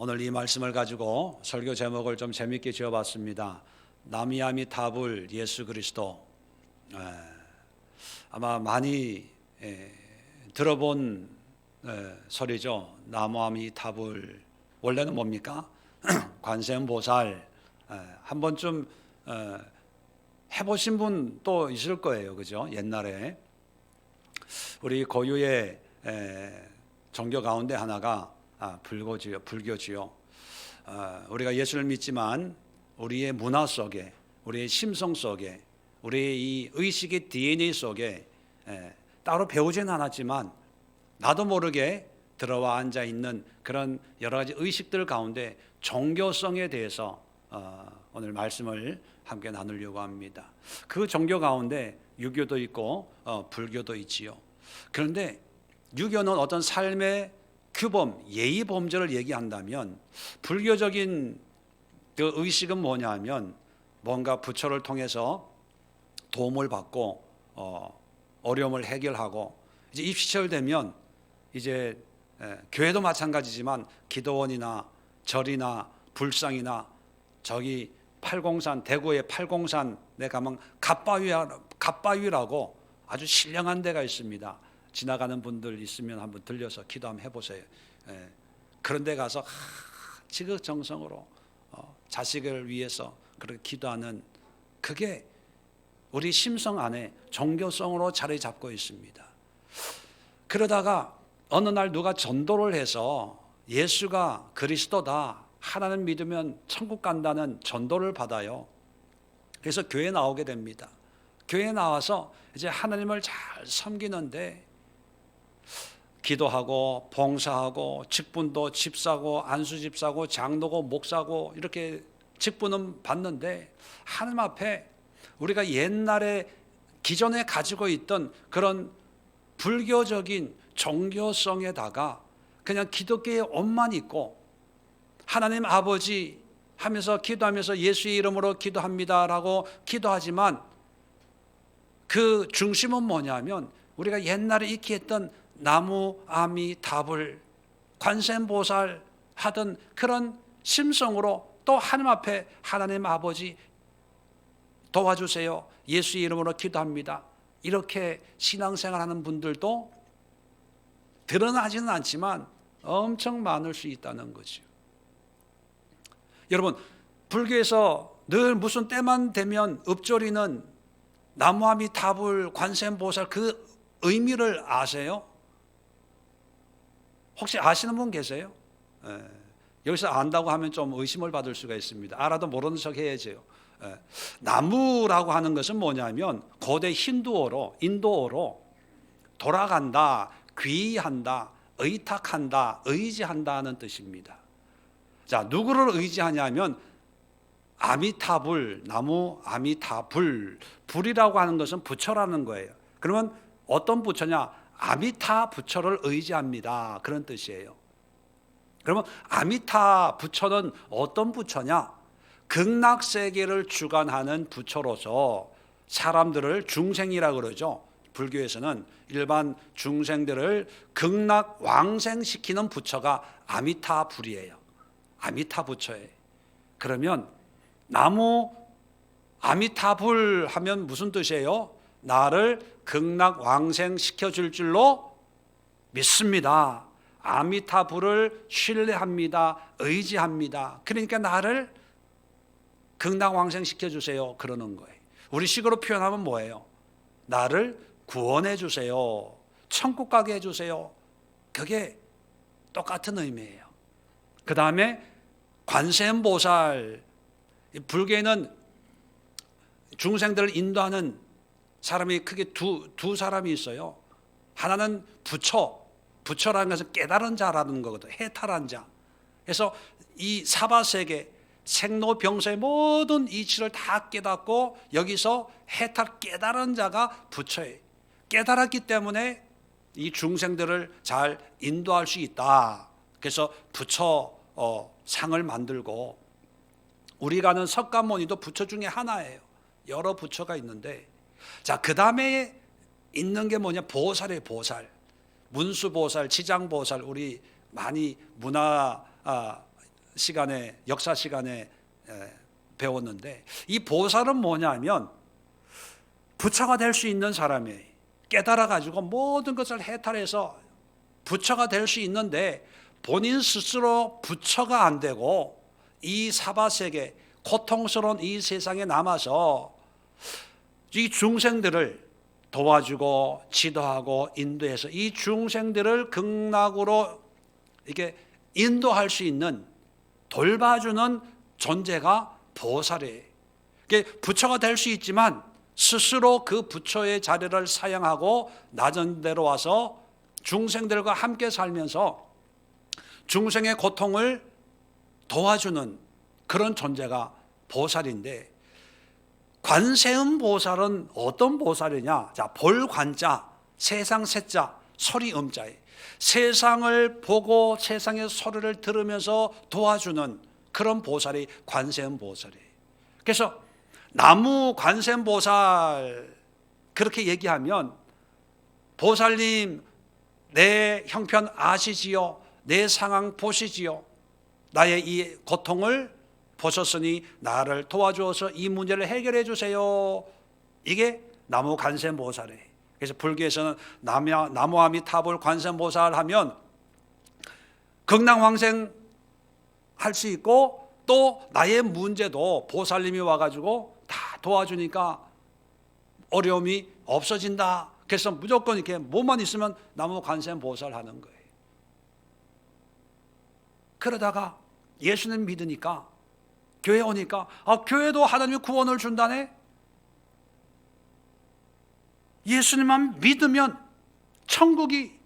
오늘 이 말씀을 가지고 설교 제목을 좀 재밌게 지어봤습니다. 나미아미타불 예수 그리스도. 아마 많이 들어본 소리죠. 나무아미타불. 원래는 뭡니까? 관세음보살. 한 번쯤 해보신 분 또 있을 거예요, 그죠? 옛날에 우리 고유의 종교 가운데 하나가 불교지요. 우리가 예수를 믿지만 우리의 문화 속에, 우리의 심성 속에, 우리의 이 의식의 DNA 속에 따로 배우지는 않았지만 나도 모르게 들어와 앉아 있는 그런 여러 가지 의식들 가운데 종교성에 대해서 오늘 말씀을 함께 나누려고 합니다. 그 종교 가운데 유교도 있고 불교도 있지요. 그런데 유교는 어떤 삶의 규범, 예의 범죄를 얘기한다면 불교적인 그 의식은 뭐냐면 뭔가 부처를 통해서 도움을 받고 어려움을 해결하고 이제 입시철 되면 이제 교회도 마찬가지지만 기도원이나 절이나 불상이나 저기 팔공산, 대구의 팔공산 내 가면 갓바위라고 아주 신령한 데가 있습니다. 지나가는 분들 있으면 한번 들려서 기도 한번 해보세요. 그런 데 가서 지극정성으로 자식을 위해서 그렇게 기도하는, 그게 우리 심성 안에 종교성으로 자리 잡고 있습니다. 그러다가 어느 날 누가 전도를 해서 예수가 그리스도다, 하나님 믿으면 천국 간다는 전도를 받아요. 그래서 교회에 나오게 됩니다. 교회에 나와서 이제 하나님을 잘 섬기는데 기도하고 봉사하고 직분도 집사고 안수집사고 장로고 목사고 이렇게 직분은 받는데 하나님 앞에 우리가 옛날에 기존에 가지고 있던 그런 불교적인 종교성에다가 그냥 기독교의 옷만 입고 하나님 아버지 하면서 기도하면서 예수의 이름으로 기도합니다라고 기도하지만 그 중심은 뭐냐면 우리가 옛날에 익히 했던 나무아미타불 관세음보살 하던 그런 심성으로 또 하나님 앞에 하나님 아버지 도와주세요, 예수의 이름으로 기도합니다, 이렇게 신앙생활하는 분들도 드러나지는 않지만 엄청 많을 수 있다는 거죠. 여러분, 불교에서 늘 무슨 때만 되면 읊조리는 나무아미타불 관세음보살 그 의미를 아세요? 혹시 아시는 분 계세요? 여기서 안다고 하면 좀 의심을 받을 수가 있습니다. 알아도 모르는 척 해야죠. 나무라고 하는 것은 뭐냐면 고대 힌두어로, 인도어로 돌아간다, 귀의한다, 의탁한다, 의지한다는 뜻입니다. 자, 누구를 의지하냐면 아미타불, 나무 아미타불, 불이라고 하는 것은 부처라는 거예요. 그러면 어떤 부처냐? 아미타 부처를 의지합니다, 그런 뜻이에요. 그러면 아미타 부처는 어떤 부처냐? 극락세계를 주관하는 부처로서 사람들을 중생이라고 그러죠. 불교에서는 일반 중생들을 극락 왕생시키는 부처가 아미타 불이에요. 아미타 부처예요. 그러면 나무 아미타불 하면 무슨 뜻이에요? 나를 극락 왕생시켜 줄 줄로 믿습니다. 아미타불을 신뢰합니다. 의지합니다. 그러니까 나를 극락 왕생시켜 주세요, 그러는 거예요. 우리 식으로 표현하면 뭐예요? 나를 구원해 주세요, 천국 가게 해 주세요. 그게 똑같은 의미예요. 그 다음에 관세음보살, 불교에는 중생들을 인도하는 사람이 크게 두 사람이 있어요. 하나는 부처라는 것은 깨달은 자라는 거거든요. 해탈한 자. 그래서 이 사바세계 생로병사의 모든 이치를 다 깨닫고 여기서 해탈 깨달은 자가 부처예요. 깨달았기 때문에 이 중생들을 잘 인도할 수 있다. 그래서 부처 상을 만들고, 우리가 아는 석가모니도 부처 중에 하나예요. 여러 부처가 있는데, 자, 그 다음에 있는 게 뭐냐? 보살이에요. 보살. 문수보살, 지장보살, 우리 많이 문화 시간에 역사 시간에 배웠는데, 이 보살은 뭐냐면 부처가 될 수 있는 사람이 깨달아 가지고 모든 것을 해탈해서 부처가 될 수 있는데, 본인 스스로 부처가 안 되고 이 사바세계, 고통스러운 이 세상에 남아서 이 중생들을 도와주고 지도하고 인도해서 이 중생들을 극락으로 이렇게 인도할 수 있는, 돌봐주는 존재가 보살이에요. 부처가 될 수 있지만 스스로 그 부처의 자리를 사양하고 낮은 데로 와서 중생들과 함께 살면서 중생의 고통을 도와주는 그런 존재가 보살인데, 관세음 보살은 어떤 보살이냐? 자, 볼관자, 세상 세자, 소리 음자에 세상을 보고 세상의 소리를 들으면서 도와주는 그런 보살이 관세음 보살이에요. 그래서 나무 관세음 보살 그렇게 얘기하면, 보살님 내 형편 아시지요? 내 상황 보시지요? 나의 이 고통을 보셨으니 나를 도와주어서 이 문제를 해결해 주세요. 이게 나무 관세음보살이에요. 그래서 불교에서는 나무아미타불 관세음보살 하면 극락왕생 할 수 있고, 또 나의 문제도 보살님이 와가지고 다 도와주니까 어려움이 없어진다. 그래서 무조건 이렇게 뭐만 있으면 나무 관세음보살 하는 거예요. 그러다가 예수님 믿으니까, 교회 오니까, 교회도 하나님이 구원을 준다네? 예수님만 믿으면 천국이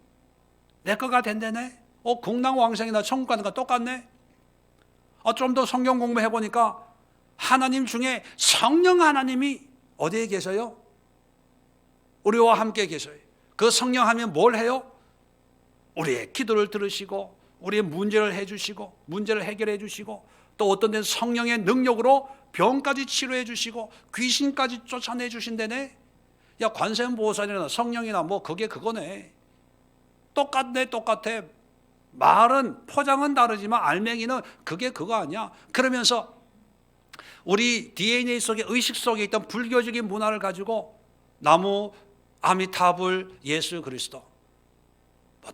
내 거가 된다네? 극락왕생이나 천국 가는 거 똑같네? 좀 더 성경 공부해보니까 하나님 중에 성령 하나님이 어디에 계세요? 우리와 함께 계세요. 그 성령 하면 뭘 해요? 우리의 기도를 들으시고 우리의 문제를 해주시고 문제를 해결해 주시고, 또 어떤 데는 성령의 능력으로 병까지 치료해 주시고 귀신까지 쫓아내 주신다네. 야, 관세음보살이나 성령이나 뭐 그게 그거네. 똑같네, 똑같아. 말은 포장은 다르지만 알맹이는 그게 그거 아니야. 그러면서 우리 DNA 속에, 의식 속에 있던 불교적인 문화를 가지고 나무 아미타불 예수 그리스도,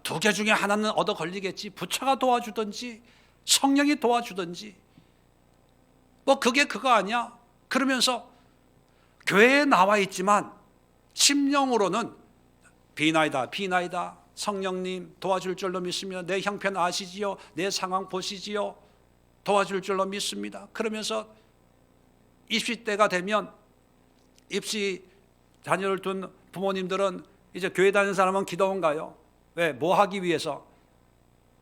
두 개 중에 하나는 얻어 걸리겠지. 부처가 도와주든지 성령이 도와주든지, 뭐 그게 그거 아니야. 그러면서 교회에 나와 있지만 심령으로는 비나이다, 비나이다. 성령님 도와줄 줄로 믿습니다. 내 형편 아시지요? 내 상황 보시지요? 도와줄 줄로 믿습니다. 그러면서 입시 때가 되면, 입시 자녀를 둔 부모님들은 이제 교회 다니는 사람은 기도원 가요. 왜? 뭐 하기 위해서?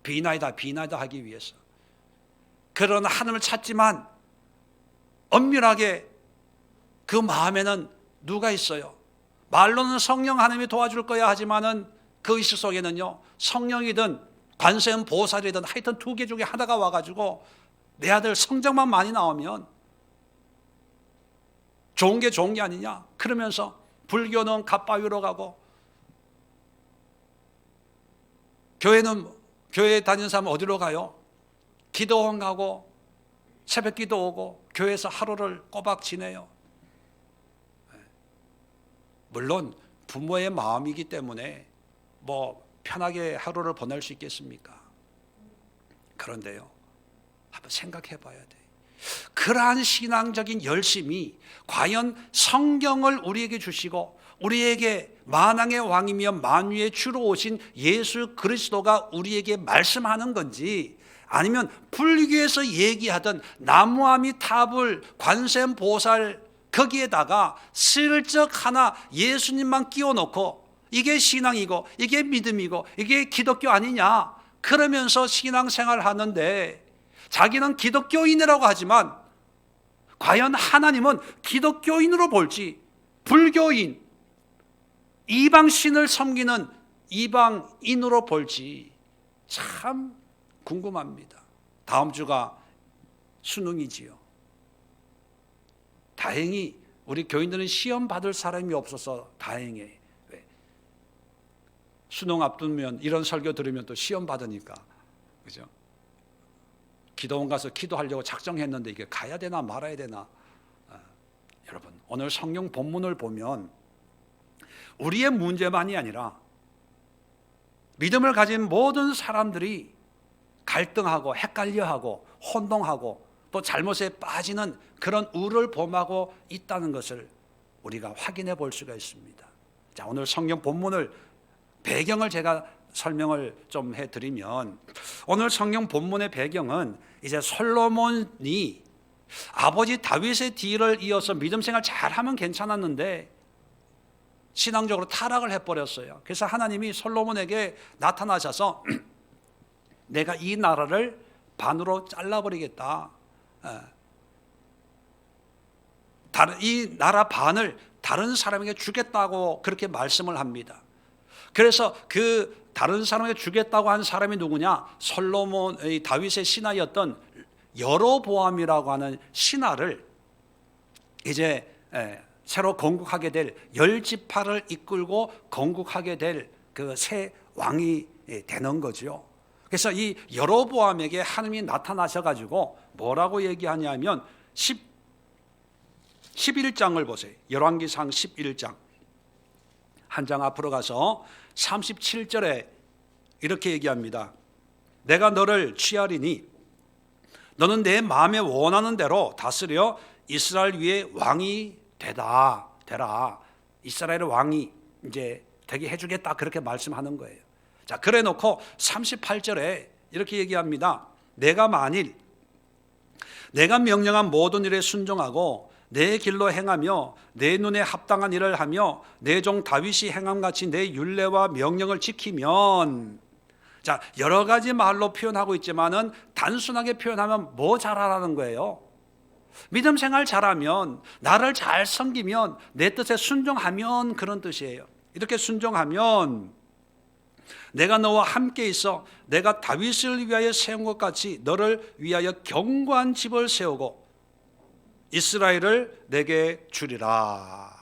비나이다, 비나이다 하기 위해서. 그런 하나님을 찾지만 엄밀하게 그 마음에는 누가 있어요? 말로는 성령 하나님이 도와줄 거야 하지만은 그 의식 속에는요, 성령이든 관세음 보살이든 하여튼 두 개 중에 하나가 와가지고 내 아들 성적만 많이 나오면 좋은 게 아니냐. 그러면서 불교는 갓바위로 가고, 교회 다니는 사람은 어디로 가요? 기도원 가고 새벽 기도 오고 교회에서 하루를 꼬박 지내요. 물론 부모의 마음이기 때문에 뭐 편하게 하루를 보낼 수 있겠습니까? 그런데요, 한번 생각해 봐야 돼. 그러한 신앙적인 열심이 과연 성경을 우리에게 주시고 우리에게 만왕의 왕이며 만유의 주로 오신 예수 그리스도가 우리에게 말씀하는 건지, 아니면 불교에서 얘기하던 나무아미타불 관세음보살 거기에다가 슬쩍 하나 예수님만 끼워놓고 이게 신앙이고 이게 믿음이고 이게 기독교 아니냐 그러면서 신앙생활 하는데, 자기는 기독교인이라고 하지만 과연 하나님은 기독교인으로 볼지 불교인, 이방신을 섬기는 이방인으로 볼지 참 궁금합니다. 다음 주가 수능이지요. 다행히 우리 교인들은 시험 받을 사람이 없어서 다행이에요. 수능 앞두면 이런 설교 들으면 또 시험 받으니까, 그죠? 기도원 가서 기도하려고 작정했는데 이게 가야 되나 말아야 되나. 여러분, 오늘 성경 본문을 보면 우리의 문제만이 아니라 믿음을 가진 모든 사람들이 갈등하고 헷갈려하고 혼동하고 또 잘못에 빠지는 그런 우를 범하고 있다는 것을 우리가 확인해 볼 수가 있습니다. 자, 오늘 성경 본문을 배경을 제가 설명을 좀 해드리면, 오늘 성경 본문의 배경은 이제 솔로몬이 아버지 다윗의 뒤를 이어서 믿음 생활 잘하면 괜찮았는데 신앙적으로 타락을 해버렸어요. 그래서 하나님이 솔로몬에게 나타나셔서 내가 이 나라를 반으로 잘라버리겠다, 이 나라 반을 다른 사람에게 주겠다고 그렇게 말씀을 합니다. 그래서 그 다른 사람에게 주겠다고 한 사람이 누구냐? 솔로몬의 다윗의 신하였던 여로보암이라고 하는 신하를 이제 새로 건국하게 될 10지파를 이끌고 건국하게 될 그 새 왕이 되는 거죠. 그래서 이 여로보암에게 하나님이 나타나셔가지고 뭐라고 얘기하냐면 11장을 보세요. 열왕기상 11장 한 장 앞으로 가서 37절에 이렇게 얘기합니다. 내가 너를 취하리니 너는 내 마음에 원하는 대로 다스려 이스라엘 위에 왕이 되라. 이스라엘의 왕이 이제 되게 해주겠다, 그렇게 말씀하는 거예요. 자, 그래 놓고 38절에 이렇게 얘기합니다. 내가 만일 내가 명령한 모든 일에 순종하고 내 길로 행하며 내 눈에 합당한 일을 하며 내 종 다윗이 행함같이 내 율례와 명령을 지키면, 자, 여러 가지 말로 표현하고 있지만은 단순하게 표현하면 뭐 잘하라는 거예요? 믿음 생활 잘하면, 나를 잘 섬기면, 내 뜻에 순종하면, 그런 뜻이에요. 이렇게 순종하면 내가 너와 함께 있어 내가 다윗을 위하여 세운 것 같이 너를 위하여 견고한 집을 세우고 이스라엘을 내게 주리라.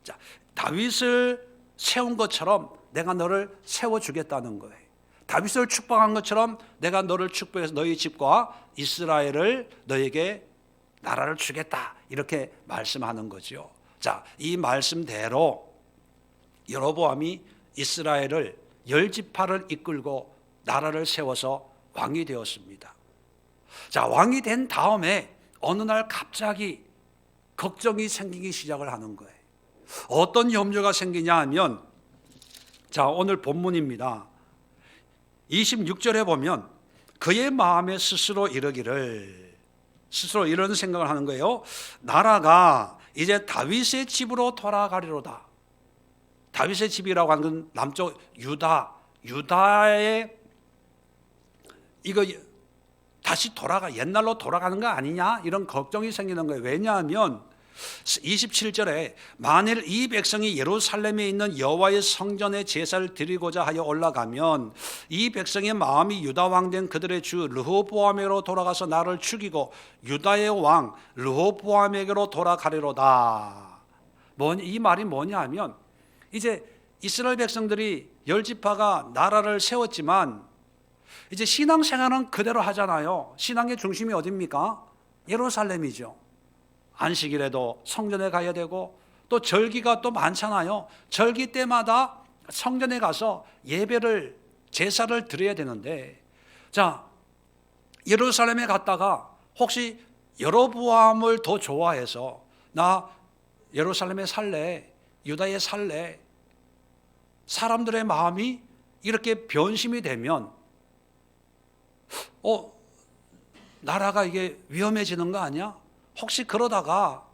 자, 다윗을 세운 것처럼 내가 너를 세워주겠다는 거예요. 다윗을 축복한 것처럼 내가 너를 축복해서 너희 집과 이스라엘을 너에게 나라를 주겠다, 이렇게 말씀하는 거죠. 자, 이 말씀대로 여로보암이 이스라엘을 10지파를 이끌고 나라를 세워서 왕이 되었습니다. 자, 왕이 된 다음에 어느 날 갑자기 걱정이 생기기 시작을 하는 거예요. 어떤 염려가 생기냐 하면, 자, 오늘 본문입니다. 26절에 보면 그의 마음에 스스로 이르기를, 스스로 이런 생각을 하는 거예요. 나라가 이제 다윗의 집으로 돌아가리로다. 다윗의 집이라고 하는 건 남쪽 유다의 이거 다시 옛날로 돌아가는 거 아니냐, 이런 걱정이 생기는 거예요. 왜냐하면 27절에 만일 이 백성이 예루살렘에 있는 여호와의 성전에 제사를 드리고자 하여 올라가면 이 백성의 마음이 유다 왕 된 그들의 주 르호보암에게로 돌아가서 나를 죽이고 유다의 왕 르호보암에게로 돌아가리로다. 이 말이 뭐냐 하면, 이제 이스라엘 백성들이 10지파가 나라를 세웠지만 이제 신앙생활은 그대로 하잖아요. 신앙의 중심이 어디입니까? 예루살렘이죠. 안식일에도 성전에 가야 되고 또 절기가 또 많잖아요. 절기 때마다 성전에 가서 예배를, 제사를 드려야 되는데, 자, 예루살렘에 갔다가 혹시 여로보암을 더 좋아해서 나 예루살렘에 살래, 유다에 살래, 사람들의 마음이 이렇게 변심이 되면 나라가 이게 위험해지는 거 아니야? 혹시 그러다가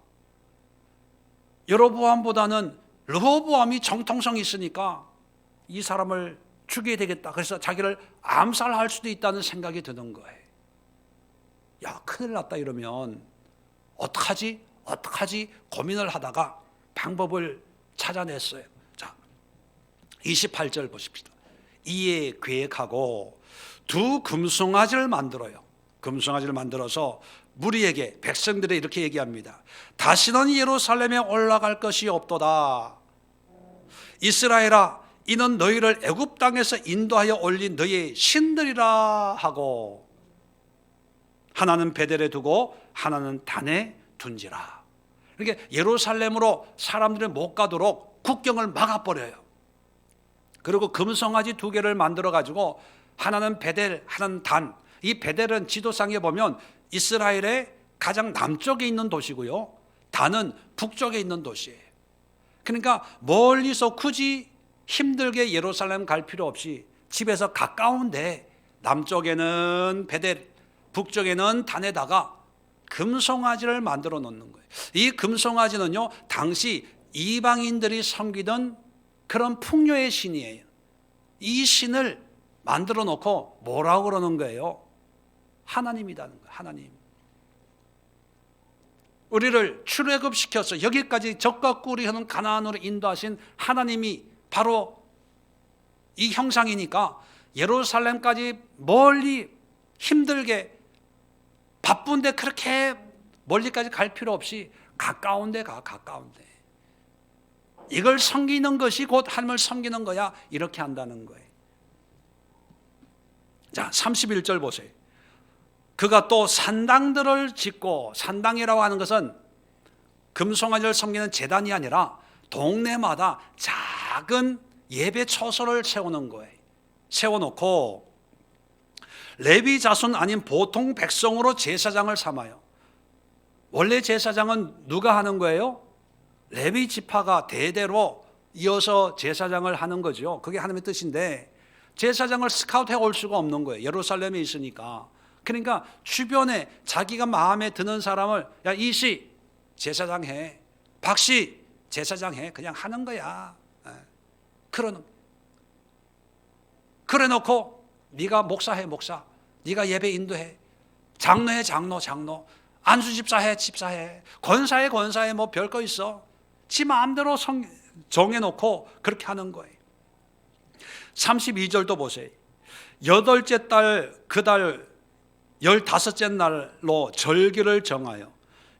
여로보암보다는 르호보암이 정통성이 있으니까 이 사람을 죽여야 되겠다, 그래서 자기를 암살할 수도 있다는 생각이 드는 거예요. 야, 큰일 났다. 이러면 어떡하지 고민을 하다가 방법을 찾아냈어요. 자, 28절 보십시다. 이에 계획하고 두 금송아지를 만들어요. 금송아지를 만들어서 무리에게, 백성들에 이렇게 얘기합니다. 다시는 예루살렘에 올라갈 것이 없도다. 이스라엘아, 이는 너희를 애굽 땅에서 인도하여 올린 너희의 신들이라 하고. 하나는 베델에 두고 하나는 단에 둔지라. 이렇게 예루살렘으로 사람들이 못 가도록 국경을 막아버려요. 그리고 금송아지 2개를 만들어 가지고 하나는 베델, 하나는 단. 이 베델은 지도상에 보면 이스라엘의 가장 남쪽에 있는 도시고요, 단은 북쪽에 있는 도시예요. 그러니까 멀리서 굳이 힘들게 예루살렘 갈 필요 없이 집에서 가까운데 남쪽에는 베델, 북쪽에는 단에다가 금송아지를 만들어 놓는 거예요. 이 금송아지는요, 당시 이방인들이 섬기던 그런 풍요의 신이에요. 이 신을 만들어 놓고 뭐라고 그러는 거예요? 하나님이라는 거예요. 하나님. 우리를 출애굽시켜서 여기까지 적과 꿀이 흐르는 가나안으로 인도하신 하나님이 바로 이 형상이니까 예루살렘까지 멀리 힘들게 바쁜데 그렇게 멀리까지 갈 필요 없이 가까운 데 가. 가까운 데. 이걸 섬기는 것이 곧 하나님을 섬기는 거야. 이렇게 한다는 거예요. 자, 31절 보세요. 그가 또 산당들을 짓고, 산당이라고 하는 것은 금송아지를 섬기는 제단이 아니라 동네마다 작은 예배 처소를 세우는 거예요. 세워놓고 레위 자손 아닌 보통 백성으로 제사장을 삼아요. 원래 제사장은 누가 하는 거예요? 레위 지파가 대대로 이어서 제사장을 하는 거죠. 그게 하나님의 뜻인데 제사장을 스카우트해 올 수가 없는 거예요. 예루살렘에 있으니까. 그러니까 주변에 자기가 마음에 드는 사람을, 야, 이씨 제사장 해, 박씨 제사장 해, 그냥 하는 거야. 그래 놓고 네가 목사해, 목사. 네가 예배 인도해. 장로해, 장로. 안수집사해, 집사해. 권사해, 권사해. 뭐 별거 있어. 지 마음대로 정해놓고 그렇게 하는 거예요. 32절도 보세요. 8째 달 그 달 15째 날로 절기를 정하여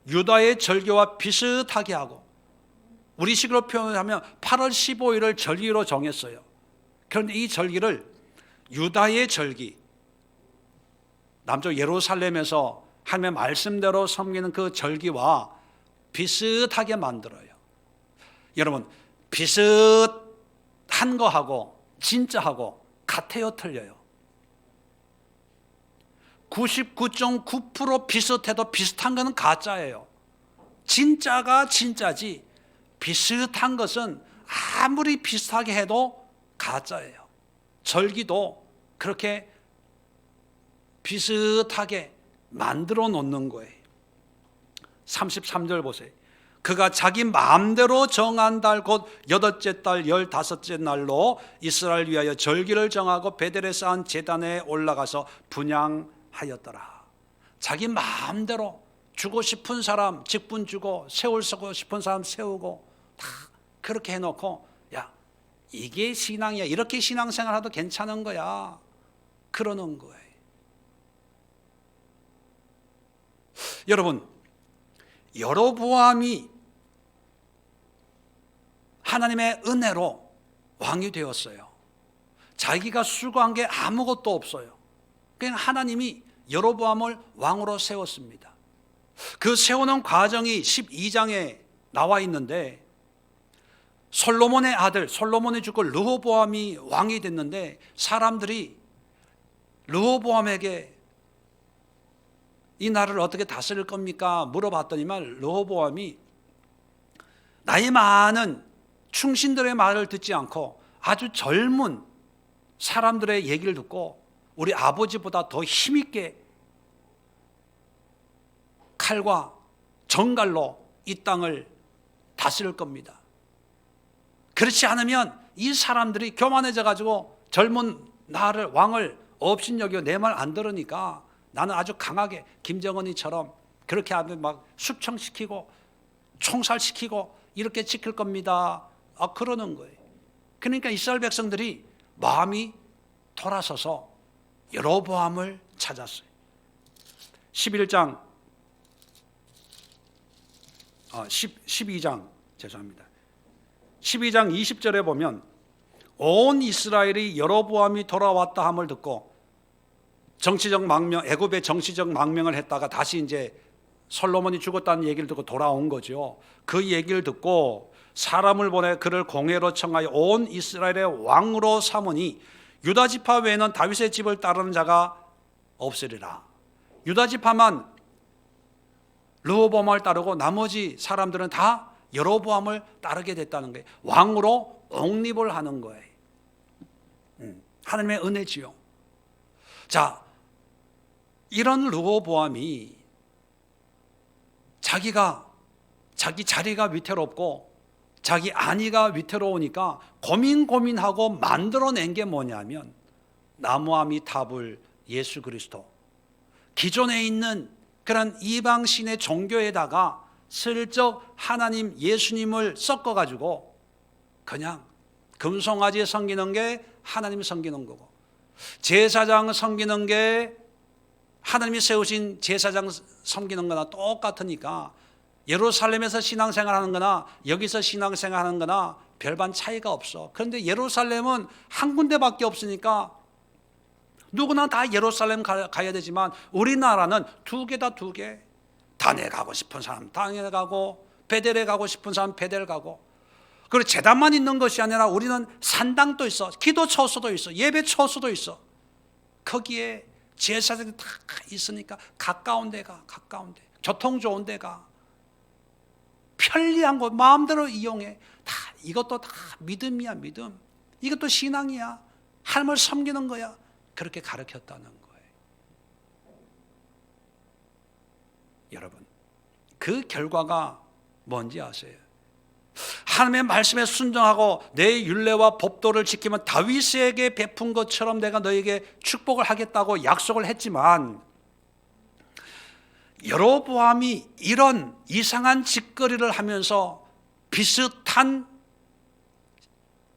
유다의 절기와 비슷하게 하고, 우리식으로 표현하면 8월 15일을 절기로 정했어요. 그런데 이 절기를 유다의 절기, 남쪽 예루살렘에서 하나님의 말씀대로 섬기는 그 절기와 비슷하게 만들어요. 여러분, 비슷한 거하고 진짜하고 같아요, 틀려요? 99.9% 비슷해도 비슷한 거는 가짜예요. 진짜가 진짜지 비슷한 것은 아무리 비슷하게 해도 가짜예요. 절기도 그렇게 비슷하게 만들어 놓는 거예요. 33절 보세요. 그가 자기 마음대로 정한 달 곧 8째 달 15째 날로 이스라엘 위하여 절기를 정하고 베델에 쌓은 제단에 올라가서 분향하였더라. 자기 마음대로 주고 싶은 사람 직분 주고 세우고 싶은 사람 세우고 다 그렇게 해놓고, 야, 이게 신앙이야. 이렇게 신앙생활해도 괜찮은 거야. 그러는 거예요. 여러분, 여로보암이 하나님의 은혜로 왕이 되었어요. 자기가 수고한 게 아무것도 없어요. 그냥 하나님이 여로보암을 왕으로 세웠습니다. 그 세우는 과정이 12장에 나와 있는데, 솔로몬의 아들, 솔로몬이 죽고 르호보암이 왕이 됐는데 사람들이 르호보암에게 이 나라를 어떻게 다스릴 겁니까? 물어봤더니만 르호보암이 나이 많은 충신들의 말을 듣지 않고 아주 젊은 사람들의 얘기를 듣고 우리 아버지보다 더 힘있게 칼과 정갈로 이 땅을 다스릴 겁니다. 그렇지 않으면 이 사람들이 교만해져 가지고 젊은 나를, 왕을 업신여겨 내 말 안 들으니까 나는 아주 강하게 김정은이처럼 그렇게 하면 막 숙청시키고 총살시키고 이렇게 지킬 겁니다. 그러는 거예요. 그러니까 이스라엘 백성들이 마음이 돌아서서 여로보암을 찾았어요. 12장 20절에 보면 온 이스라엘이 여로보암이 돌아왔다 함을 듣고 정치적 망명, 애굽의 정치적 망명을 했다가 다시 이제 솔로몬이 죽었다는 얘기를 듣고 돌아온 거죠. 그 얘기를 듣고 사람을 보내 그를 공회로 청하여 온 이스라엘의 왕으로 삼으니 유다 지파 외에는 다윗의 집을 따르는 자가 없으리라. 유다 지파만 르호보암을 따르고 나머지 사람들은 다 여로보암을 따르게 됐다는 거예요. 왕으로 옹립을 하는 거예요. 하나님의 은혜지요. 자, 이런 르호보암이 자기 자리가 위태롭고 자기 안위가 위태로우니까 고민하고 만들어낸 게 뭐냐면 나무아미탑을 예수 그리스도, 기존에 있는 그런 이방신의 종교에다가 슬쩍 하나님 예수님을 섞어가지고 그냥 금송아지 섬기는 게 하나님 섬기는 거고, 제사장 섬기는 게 하나님이 세우신 제사장 섬기는 거나 똑같으니까 예루살렘에서 신앙생활 하는 거나 여기서 신앙생활 하는 거나 별반 차이가 없어. 그런데 예루살렘은 한 군데밖에 없으니까 누구나 다 예루살렘 가야 되지만 우리나라는 두 개다, 두 개. 단에 가고 싶은 사람 단에 가고, 베델에 가고 싶은 사람 베델 가고. 그리고 제단만 있는 것이 아니라 우리는 산당도 있어, 기도 처소도 있어, 예배 처소도 있어. 거기에 제사장이 다 있으니까 가까운 데가, 가까운 데, 교통 좋은 데가, 편리한 곳 마음대로 이용해. 다 이것도 다 믿음이야, 믿음. 이것도 신앙이야. 하나님을 섬기는 거야. 그렇게 가르쳤다는 거예요. 여러분, 그 결과가 뭔지 아세요? 하나님의 말씀에 순종하고 내 율례와 법도를 지키면 다윗에게 베푼 것처럼 내가 너에게 축복을 하겠다고 약속을 했지만, 여로보암이 이런 이상한 짓거리를 하면서 비슷한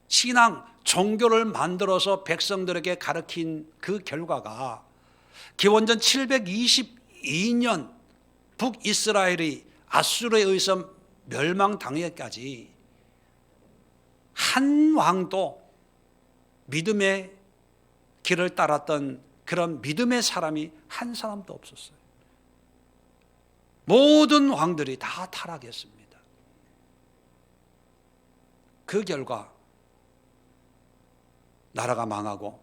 신앙, 종교를 만들어서 백성들에게 가르친 그 결과가 기원전 722년 북이스라엘이 아수르에 의해서 멸망당하기까지 한 왕도 믿음의 길을 따랐던 그런 믿음의 사람이 한 사람도 없었어요. 모든 왕들이 다 타락했습니다. 그 결과 나라가 망하고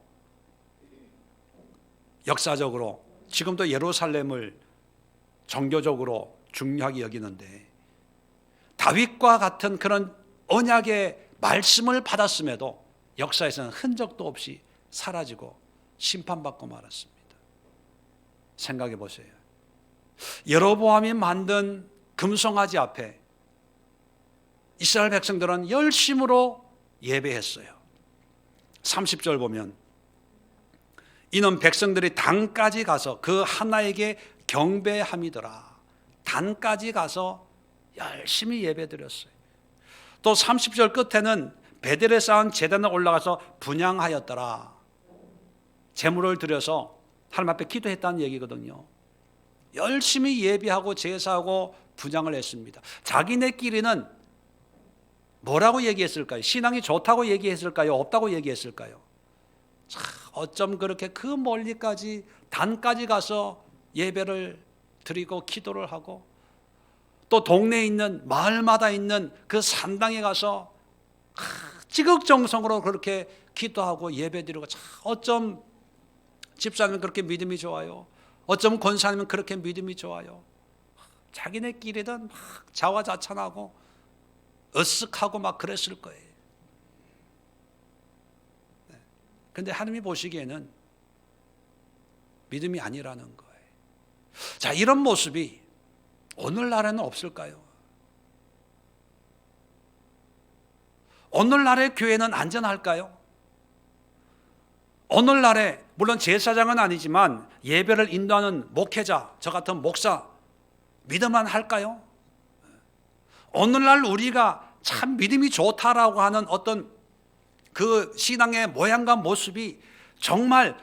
역사적으로 지금도 예루살렘을 종교적으로 중요하게 여기는데, 다윗과 같은 그런 언약의 말씀을 받았음에도 역사에서는 흔적도 없이 사라지고 심판받고 말았습니다. 생각해 보세요. 여로보암이 만든 금송아지 앞에 이스라엘 백성들은 열심으로 예배했어요. 30절 보면 이는 백성들이 단까지 가서 그 하나에게 경배함이더라. 단까지 가서 열심히 예배드렸어요. 또 30절 끝에는 베델에 쌓은 제단에 올라가서 분향하였더라. 제물을 드려서 하나님 앞에 기도했다는 얘기거든요. 열심히 예배하고 제사하고 분향을 했습니다. 자기네끼리는 뭐라고 얘기했을까요? 신앙이 좋다고 얘기했을까요? 없다고 얘기했을까요? 참, 어쩜 그렇게 그 멀리까지 단까지 가서 예배를 드리고 기도를 하고, 또 동네에 있는 마을마다 있는 그 산당에 가서 지극정성으로 그렇게 기도하고 예배드리고, 참 어쩜 집사님은 그렇게 믿음이 좋아요. 어쩜 권사님은 그렇게 믿음이 좋아요. 자기네끼리는 막 자화자찬하고 으쓱하고 막 그랬을 거예요. 그런데 하나님이 보시기에는 믿음이 아니라는 거예요. 자, 이런 모습이 오늘날에는 없을까요? 오늘날의 교회는 안전할까요? 오늘날에 물론 제사장은 아니지만 예배를 인도하는 목회자, 저 같은 목사 믿음만 할까요? 오늘날 우리가 참 믿음이 좋다라고 하는 어떤 그 신앙의 모양과 모습이 정말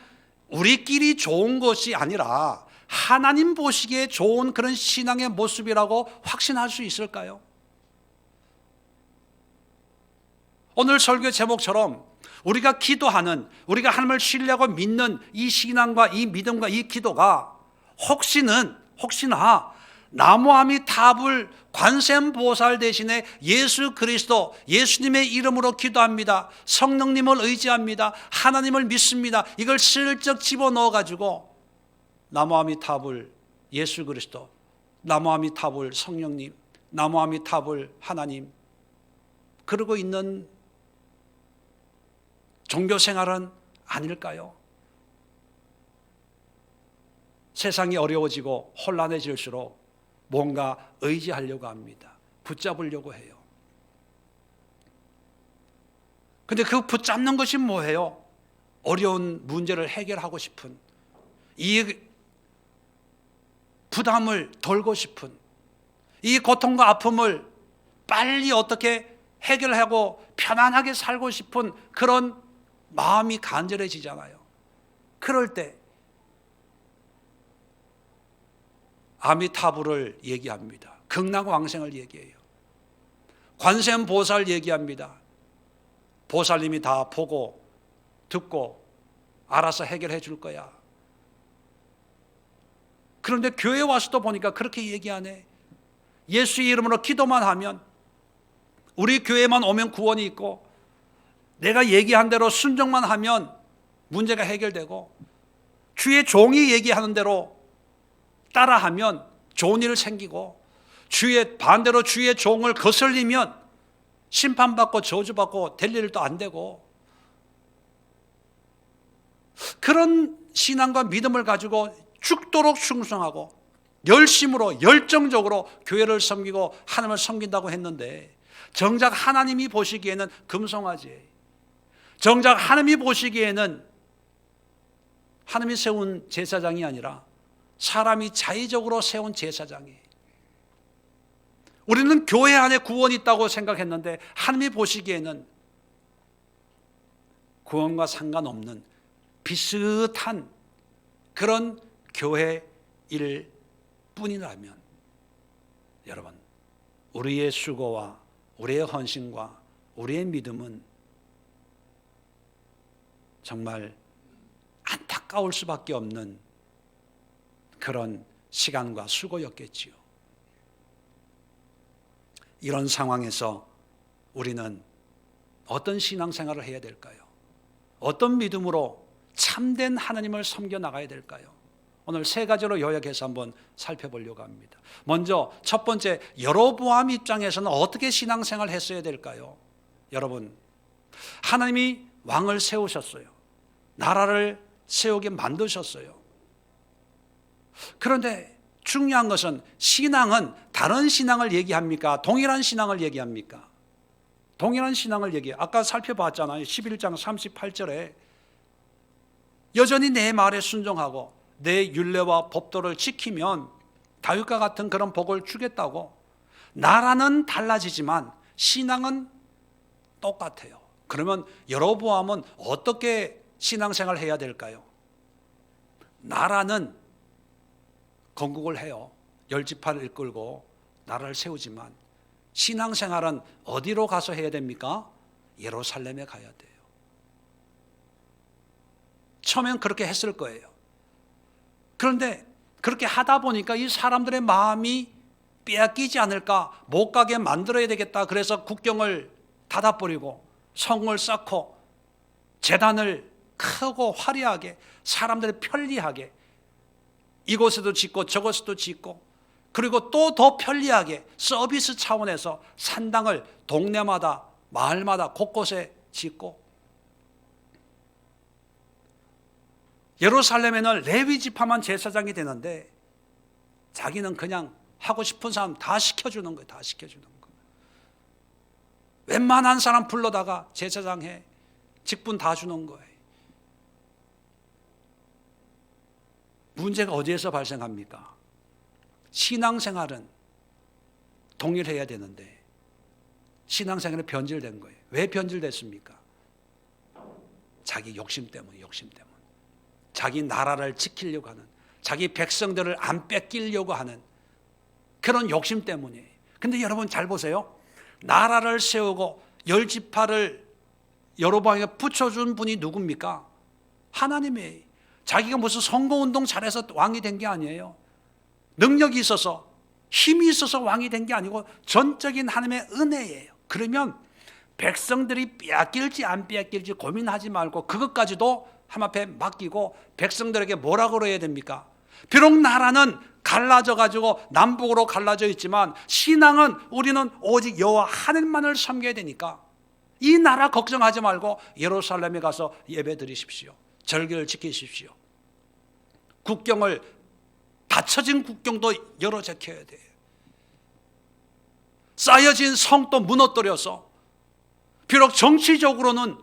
우리끼리 좋은 것이 아니라 하나님 보시기에 좋은 그런 신앙의 모습이라고 확신할 수 있을까요? 오늘 설교 제목처럼 우리가 기도하는, 우리가 하나님을 신뢰하고 믿는 이 신앙과 이 믿음과 이 기도가 혹시나 나무아미타불 관세음보살 대신에 예수 그리스도, 예수님의 이름으로 기도합니다, 성령님을 의지합니다, 하나님을 믿습니다, 이걸 슬쩍 집어넣어 가지고 나무아미타불 예수 그리스도, 나무아미타불 성령님, 나무아미타불 하나님 그러고 있는 종교 생활은 아닐까요? 세상이 어려워지고 혼란해질수록 뭔가 의지하려고 합니다. 붙잡으려고 해요. 근데 그 붙잡는 것이 뭐예요? 어려운 문제를 해결하고 싶은, 이 부담을 덜고 싶은, 이 고통과 아픔을 빨리 어떻게 해결하고 편안하게 살고 싶은 그런 마음이 간절해지잖아요. 그럴 때 아미타불을 얘기합니다. 극락왕생을 얘기해요. 관세음보살 얘기합니다. 보살님이 다 보고 듣고 알아서 해결해 줄 거야. 그런데 교회 와서도 보니까 그렇게 얘기하네. 예수의 이름으로 기도만 하면, 우리 교회만 오면 구원이 있고, 내가 얘기한 대로 순종만 하면 문제가 해결되고, 주의 종이 얘기하는 대로 따라하면 좋은 일 생기고, 반대로 주의 종을 거슬리면 심판받고 저주받고 될 일도 안 되고, 그런 신앙과 믿음을 가지고 죽도록 충성하고 열심으로 열정적으로 교회를 섬기고 하나님을 섬긴다고 했는데, 정작 하나님이 보시기에는 금송아지, 정작 하나님이 보시기에는 하나님이 세운 제사장이 아니라 사람이 자의적으로 세운 제사장이에요. 우리는 교회 안에 구원이 있다고 생각했는데 하나님이 보시기에는 구원과 상관없는 비슷한 그런 교회일 뿐이라면, 여러분, 우리의 수고와 우리의 헌신과 우리의 믿음은 정말 안타까울 수밖에 없는 그런 시간과 수고였겠지요. 이런 상황에서 우리는 어떤 신앙생활을 해야 될까요? 어떤 믿음으로 참된 하나님을 섬겨 나가야 될까요? 오늘 세 가지로 요약해서 한번 살펴보려고 합니다. 먼저 첫 번째, 여로보암 입장에서는 어떻게 신앙생활을 했어야 될까요? 여러분, 하나님이 왕을 세우셨어요. 나라를 세우게 만드셨어요. 그런데 중요한 것은, 신앙은 다른 신앙을 얘기합니까? 동일한 신앙을 얘기합니까? 동일한 신앙을 얘기해요. 아까 살펴봤잖아요. 11장 38절에 여전히 내 말에 순종하고 내 율례와 법도를 지키면 다윗과 같은 그런 복을 주겠다고. 나라는 달라지지만 신앙은 똑같아요. 그러면 여로보암은 어떻게 신앙생활을 해야 될까요? 나라는 건국을 해요. 10지파를 이끌고 나라를 세우지만 신앙생활은 어디로 가서 해야 됩니까? 예루살렘에 가야 돼요. 처음엔 그렇게 했을 거예요. 그런데 그렇게 하다 보니까 이 사람들의 마음이 빼앗기지 않을까, 못 가게 만들어야 되겠다. 그래서 국경을 닫아버리고 성을 쌓고 제단을 크고 화려하게, 사람들이 편리하게 이곳에도 짓고 저곳에도 짓고, 그리고 또 더 편리하게 서비스 차원에서 산당을 동네마다 마을마다 곳곳에 짓고, 예루살렘에는 레위 지파만 제사장이 되는데 자기는 그냥 하고 싶은 사람 다 시켜주는 거예요. 다 시켜주는 거예요. 웬만한 사람 불러다가 제사장 해, 직분 다 주는 거예요. 문제가 어디에서 발생합니까? 신앙생활은 동일해야 되는데 신앙생활은 변질된 거예요. 왜 변질됐습니까? 자기 욕심 때문에, 욕심 때문에. 자기 나라를 지키려고 하는, 자기 백성들을 안 뺏기려고 하는 그런 욕심 때문이에요. 근데 여러분 잘 보세요. 나라를 세우고 10지파를 여로보암에게 붙여준 분이 누굽니까? 하나님이에요. 자기가 무슨 선거운동 잘해서 왕이 된 게 아니에요. 능력이 있어서, 힘이 있어서 왕이 된 게 아니고 전적인 하나님의 은혜예요. 그러면 백성들이 빼앗길지 안 빼앗길지 고민하지 말고 그것까지도 하나님 앞에 맡기고 백성들에게 뭐라고 그래야 됩니까? 비록 나라는 갈라져 가지고 남북으로 갈라져 있지만 신앙은 우리는 오직 여호와 하나님만을 섬겨야 되니까 이 나라 걱정하지 말고 예루살렘에 가서 예배 드리십시오. 절기를 지키십시오. 국경을 닫혀진 국경도 열어 제껴야 돼요. 쌓여진 성도 무너뜨려서 비록 정치적으로는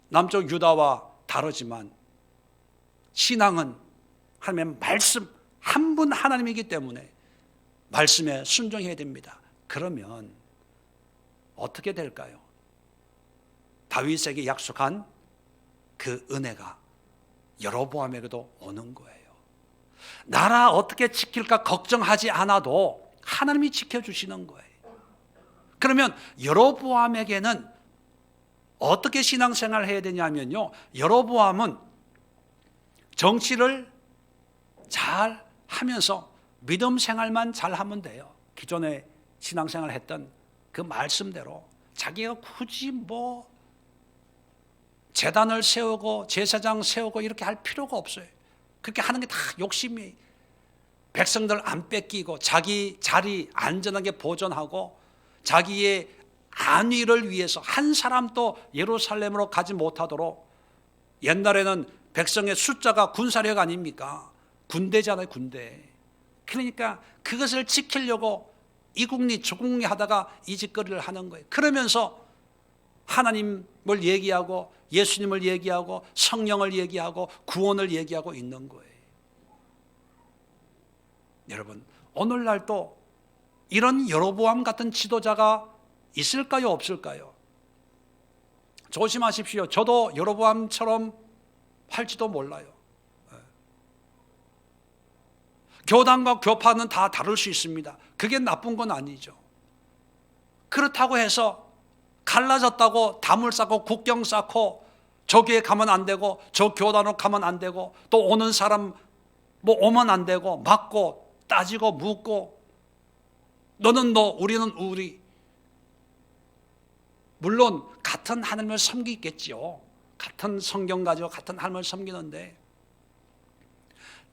남쪽 유다와 다르지만 신앙은 하나님의 말씀 한 분 하나님이기 때문에 말씀에 순종해야 됩니다. 그러면 어떻게 될까요? 다윗에게 약속한 그 은혜가 여로보암에게도 오는 거예요. 나라 어떻게 지킬까 걱정하지 않아도 하나님이 지켜주시는 거예요. 그러면 여로보암에게는 어떻게 신앙생활을 해야 되냐면요, 여로보암은 정치를 잘 하면서 믿음 생활만 잘 하면 돼요. 기존에 신앙생활을 했던 그 말씀대로 자기가 굳이 뭐 제단을 세우고 제사장 세우고 이렇게 할 필요가 없어요. 그렇게 하는 게 다 욕심이에요. 백성들 안 뺏기고 자기 자리 안전하게 보존하고 자기의 안위를 위해서 한 사람도 예루살렘으로 가지 못하도록, 옛날에는 백성의 숫자가 군사력 아닙니까? 군대잖아요, 군대. 그러니까 그것을 지키려고 이국리 저국리 하다가 이 짓거리를 하는 거예요. 그러면서 하나님을 얘기하고 예수님을 얘기하고 성령을 얘기하고 구원을 얘기하고 있는 거예요. 여러분, 오늘날도 이런 여로보암 같은 지도자가 있을까요, 없을까요? 조심하십시오. 저도 여로보암처럼 할지도 몰라요. 교단과 교파는 다 다를 수 있습니다. 그게 나쁜 건 아니죠. 그렇다고 해서 갈라졌다고 담을 쌓고 국경 쌓고 저 교회 가면 안 되고 저 교단으로 가면 안 되고 또 오는 사람 뭐 오면 안 되고 막고 따지고 묻고 너는 너 우리는 우리, 물론 같은 하나님을 섬기겠지요. 같은 성경 가지고 같은 하나님을 섬기는데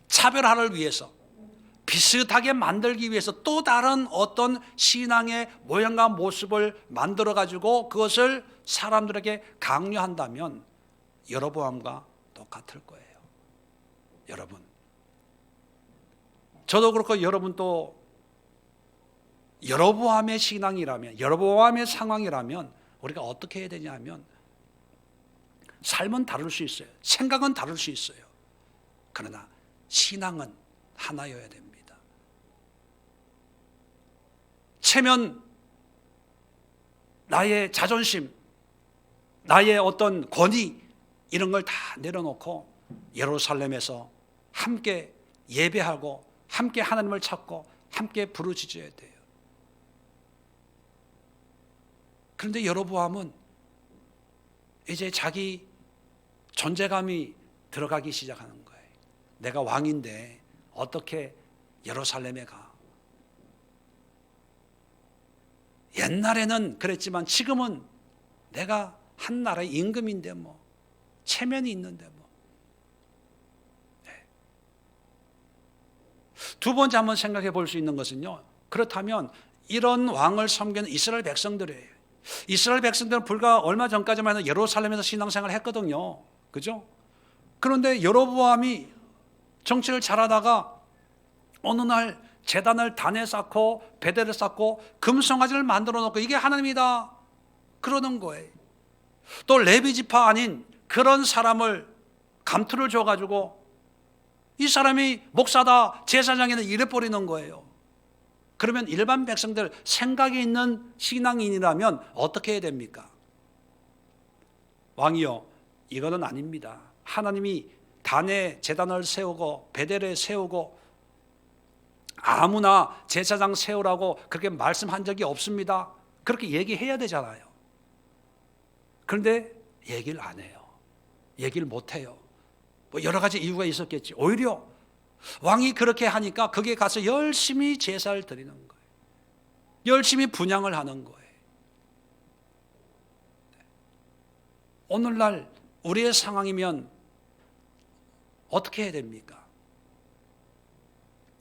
차별화를 위해서 비슷하게 만들기 위해서 또 다른 어떤 신앙의 모양과 모습을 만들어 가지고 그것을 사람들에게 강요한다면 여로보암과 똑같을 거예요. 여러분, 저도 그렇고 여러분도 여로보암의 신앙이라면, 여로보암의 상황이라면 우리가 어떻게 해야 되냐면 삶은 다를 수 있어요. 생각은 다를 수 있어요. 그러나 신앙은 하나여야 됩니다. 체면, 나의 자존심, 나의 어떤 권위 이런 걸 다 내려놓고 예루살렘에서 함께 예배하고 함께 하나님을 찾고 함께 부르짖어야 돼요. 그런데 여로보암은 이제 자기 존재감이 들어가기 시작하는 거예요. 내가 왕인데 어떻게 예루살렘에 가? 옛날에는 그랬지만 지금은 내가 한 나라의 임금인데 뭐 체면이 있는데 뭐. 네. 두 번째 한번 생각해 볼 수 있는 것은요, 그렇다면 이런 왕을 섬기는 이스라엘 백성들이에요. 이스라엘 백성들은 불과 얼마 전까지만 해도 예루살렘에서 신앙생활을 했거든요. 그죠? 그런데 여로보암이 정치를 잘하다가 어느 날 제단을 단에 쌓고 베델을 쌓고 금송아지를 만들어 놓고 이게 하나님이다 그러는 거예요. 또 레위 지파 아닌 그런 사람을 감투를 줘가지고 이 사람이 목사다 제사장이다 이래 버리는 거예요. 그러면 일반 백성들 생각이 있는 신앙인이라면 어떻게 해야 됩니까? 왕이요, 이거는 아닙니다. 하나님이 단에 제단을 세우고 베델에 세우고 아무나 제사장 세우라고 그렇게 말씀한 적이 없습니다. 그렇게 얘기해야 되잖아요. 그런데 얘기를 안 해요. 얘기를 못 해요. 뭐 여러 가지 이유가 있었겠지. 오히려 왕이 그렇게 하니까 거기에 가서 열심히 제사를 드리는 거예요. 열심히 분향을 하는 거예요. 오늘날 우리의 상황이면 어떻게 해야 됩니까?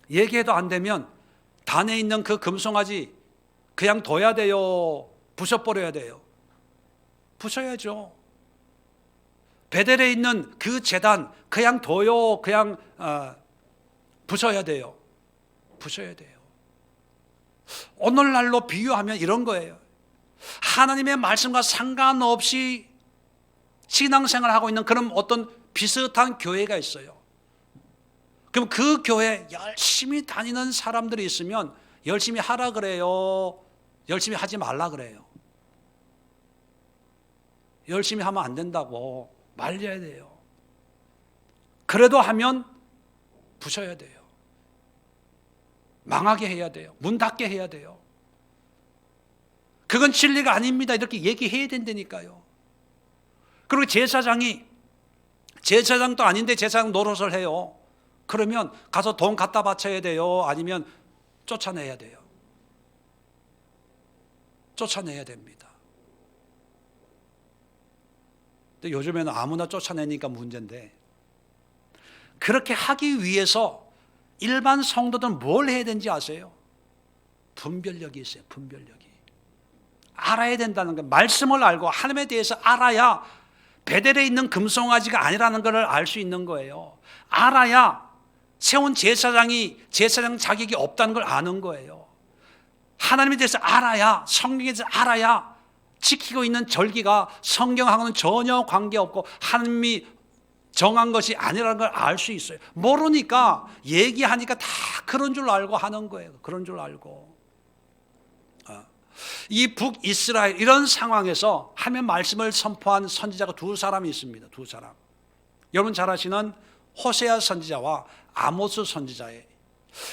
얘기해도 안 되면 단에 있는 그 금송아지 그냥 둬야 돼요? 부숴버려야 돼요? 부숴야죠. 베델에 있는 그 제단 그냥 둬요? 그냥 부숴야 돼요? 부숴야 돼요. 오늘날로 비유하면 이런 거예요. 하나님의 말씀과 상관없이 신앙생활을 하고 있는 그런 어떤 비슷한 교회가 있어요. 그럼 그 교회 열심히 다니는 사람들이 있으면 열심히 하라 그래요? 열심히 하지 말라 그래요? 열심히 하면 안 된다고 말려야 돼요. 그래도 하면 부셔야 돼요. 망하게 해야 돼요. 문 닫게 해야 돼요. 그건 진리가 아닙니다. 이렇게 얘기해야 된다니까요. 그리고 제사장도 아닌데 제사장 노릇을 해요. 그러면 가서 돈 갖다 바쳐야 돼요? 아니면 쫓아내야 돼요? 쫓아내야 됩니다. 근데 요즘에는 아무나 쫓아내니까 문제인데, 그렇게 하기 위해서 일반 성도들은 뭘 해야 되는지 아세요? 분별력이 있어요. 분별력이. 알아야 된다는 거예요. 말씀을 알고 하나님에 대해서 알아야 베델에 있는 금송아지가 아니라는 것을 알 수 있는 거예요. 알아야 세운 제사장이 제사장 자격이 없다는 걸 아는 거예요. 하나님에 대해서 알아야, 성경에 대해서 알아야 지키고 있는 절기가 성경하고는 전혀 관계없고 하나님이 정한 것이 아니라는 걸 알 수 있어요. 모르니까 얘기하니까 다 그런 줄 알고 하는 거예요. 그런 줄 알고. 이 북이스라엘 이런 상황에서 하나님의 말씀을 선포한 선지자가 두 사람이 있습니다. 두 사람. 여러분 잘 아시는 호세아 선지자와 아모스 선지자예요.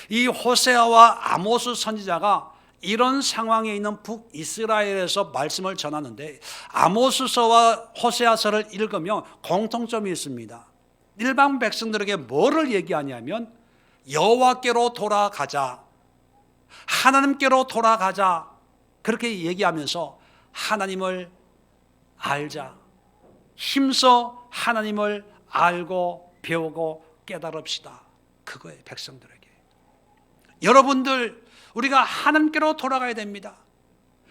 이 호세아와 아모스 선지자가 이런 상황에 있는 북이스라엘에서 말씀을 전하는데, 아모스서와 호세아서를 읽으면 공통점이 있습니다. 일반 백성들에게 뭐를 얘기하냐면 여호와께로 돌아가자, 하나님께로 돌아가자, 그렇게 얘기하면서 하나님을 알자, 힘써 하나님을 알고 배우고 깨달읍시다. 그거예요. 백성들에게. 여러분들, 우리가 하나님께로 돌아가야 됩니다.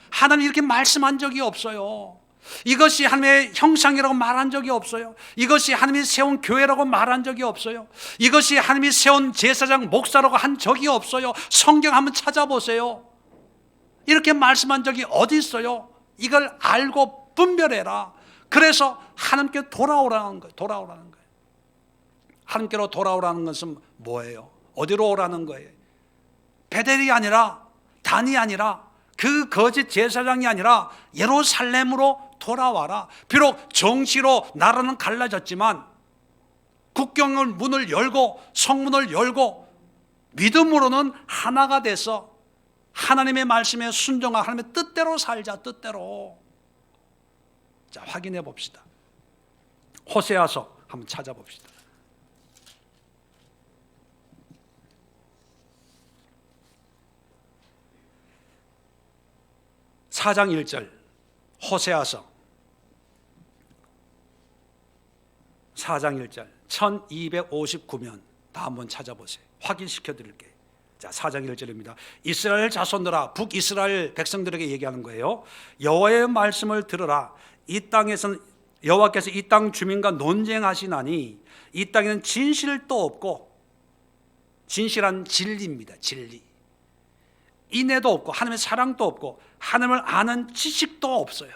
하나님 이렇게 말씀한 적이 없어요. 이것이 하나님의 형상이라고 말한 적이 없어요. 이것이 하나님이 세운 교회라고 말한 적이 없어요. 이것이 하나님이 세운 제사장 목사라고 한 적이 없어요. 성경 한번 찾아보세요. 이렇게 말씀한 적이 어디 있어요? 이걸 알고 분별해라. 그래서 하나님께 돌아오라는 거예요. 돌아오라는 거예요. 하나님께로 돌아오라는 것은 뭐예요? 어디로 오라는 거예요? 베델이 아니라, 단이 아니라, 그 거짓 제사장이 아니라 예루살렘으로 돌아와라. 비록 정치로 나라는 갈라졌지만 국경을 문을 열고 성문을 열고 믿음으로는 하나가 돼서 하나님의 말씀에 순종하고 하나님의 뜻대로 살자. 뜻대로. 자, 확인해 봅시다. 호세아서 한번 찾아봅시다. 4장 1절 호세아서 4장 1절 1259면 다 한번 찾아보세요. 확인시켜 드릴게요. 자, 4장 1절입니다. 이스라엘 자손들아, 북이스라엘 백성들에게 얘기하는 거예요. 여호와의 말씀을 들으라. 이 땅에서는 여호와께서 이 땅 주민과 논쟁하시나니 이 땅에는 진실도 없고, 진실한 진리입니다. 진리. 인애도 없고 하나님의 사랑도 없고 하나님을 아는 지식도 없어요.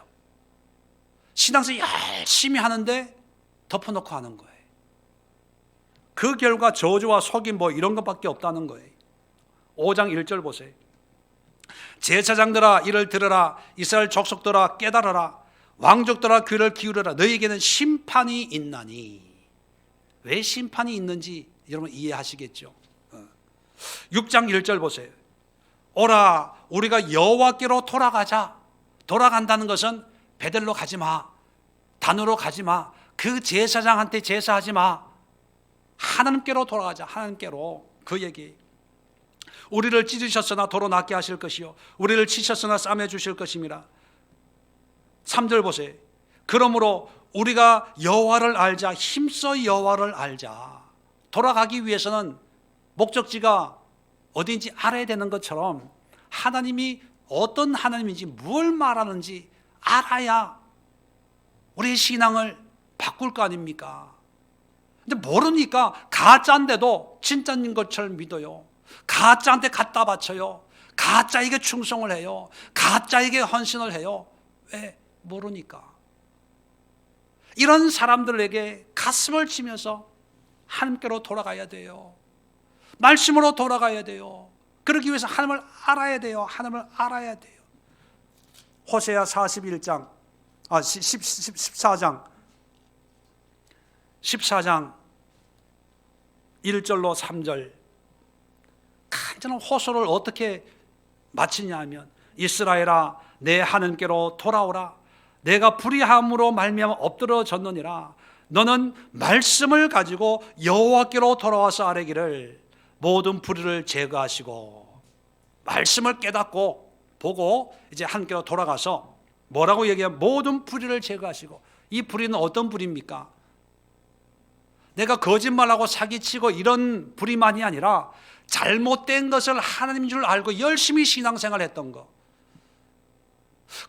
신앙생활 열심히 하는데 덮어놓고 하는 거예요. 그 결과 저주와 속임 뭐 이런 것밖에 없다는 거예요. 5장 1절 보세요. 제사장들아 이를 들으라. 이스라엘 족속들아 깨달아라. 왕족들아 귀를 기울여라. 너희에게는 심판이 있나니. 왜 심판이 있는지 여러분 이해하시겠죠. 6장 1절 보세요. 오라 우리가 여호와께로 돌아가자. 돌아간다는 것은 베델로 가지 마. 단으로 가지 마. 그 제사장한테 제사하지 마. 하나님께로 돌아가자. 하나님께로. 그 얘기. 우리를 찢으셨으나 도로 낫게 하실 것이요 우리를 치셨으나 싸매 주실 것임이라. 3절 보세요. 그러므로 우리가 여호와를 알자. 힘써 여호와를 알자. 돌아가기 위해서는 목적지가 어딘지 알아야 되는 것처럼 하나님이 어떤 하나님인지 뭘 말하는지 알아야 우리의 신앙을 바꿀 거 아닙니까? 근데 모르니까 가짜인데도 진짜인 것처럼 믿어요. 가짜한테 갖다 바쳐요. 가짜에게 충성을 해요. 가짜에게 헌신을 해요. 왜? 모르니까. 이런 사람들에게 가슴을 치면서 하나님께로 돌아가야 돼요. 말씀으로 돌아가야 돼요. 그러기 위해서 하나님을 알아야 돼요. 하나님을 알아야 돼요. 호세아 14장 1절로 3절. 간절한 호소를 어떻게 마치냐 하면 이스라엘아 내 하나님께로 돌아오라. 내가 불의함으로 말미암아 엎드러졌느니라. 너는 말씀을 가지고 여호와께로 돌아와서 아뢰기를 모든 불의를 제거하시고. 말씀을 깨닫고 보고 이제 하나님께로 돌아가서 뭐라고 얘기하면 모든 불의를 제거하시고. 이 불의는 어떤 불의입니까? 내가 거짓말하고 사기치고 이런 불의만이 아니라 잘못된 것을 하나님인 줄 알고 열심히 신앙생활 했던 거,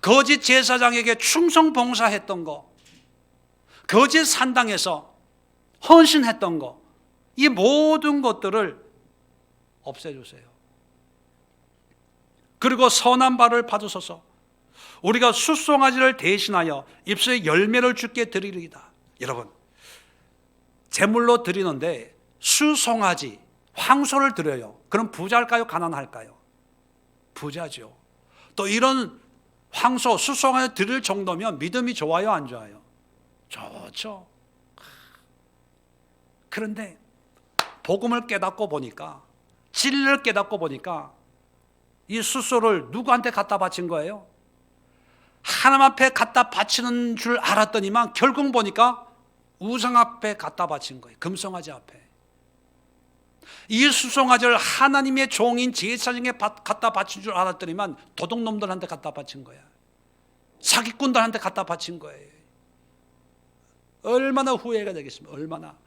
거짓 제사장에게 충성 봉사했던 거, 거짓 산당에서 헌신했던 거, 이 모든 것들을 없애주세요. 그리고 선한 발을 받으소서. 우리가 숫송아지를 대신하여 입술에 열매를 주께 드리리이다. 여러분, 제물로 드리는데 수송아지, 황소를 드려요. 그럼 부자일까요? 가난할까요? 부자죠. 또 이런 황소, 수송아지 드릴 정도면 믿음이 좋아요? 안 좋아요? 좋죠. 그런데 복음을 깨닫고 보니까, 진리를 깨닫고 보니까 이 수소를 누구한테 갖다 바친 거예요? 하나님 앞에 갖다 바치는 줄 알았더니만 결국 보니까 우상 앞에 갖다 바친 거예요. 금송아지 앞에. 이 수송아지를 하나님의 종인 제사장에 갖다 바친 줄 알았더니만 도둑놈들한테 갖다 바친 거야. 사기꾼들한테 갖다 바친 거예요. 얼마나 후회가 되겠습니까? 얼마나.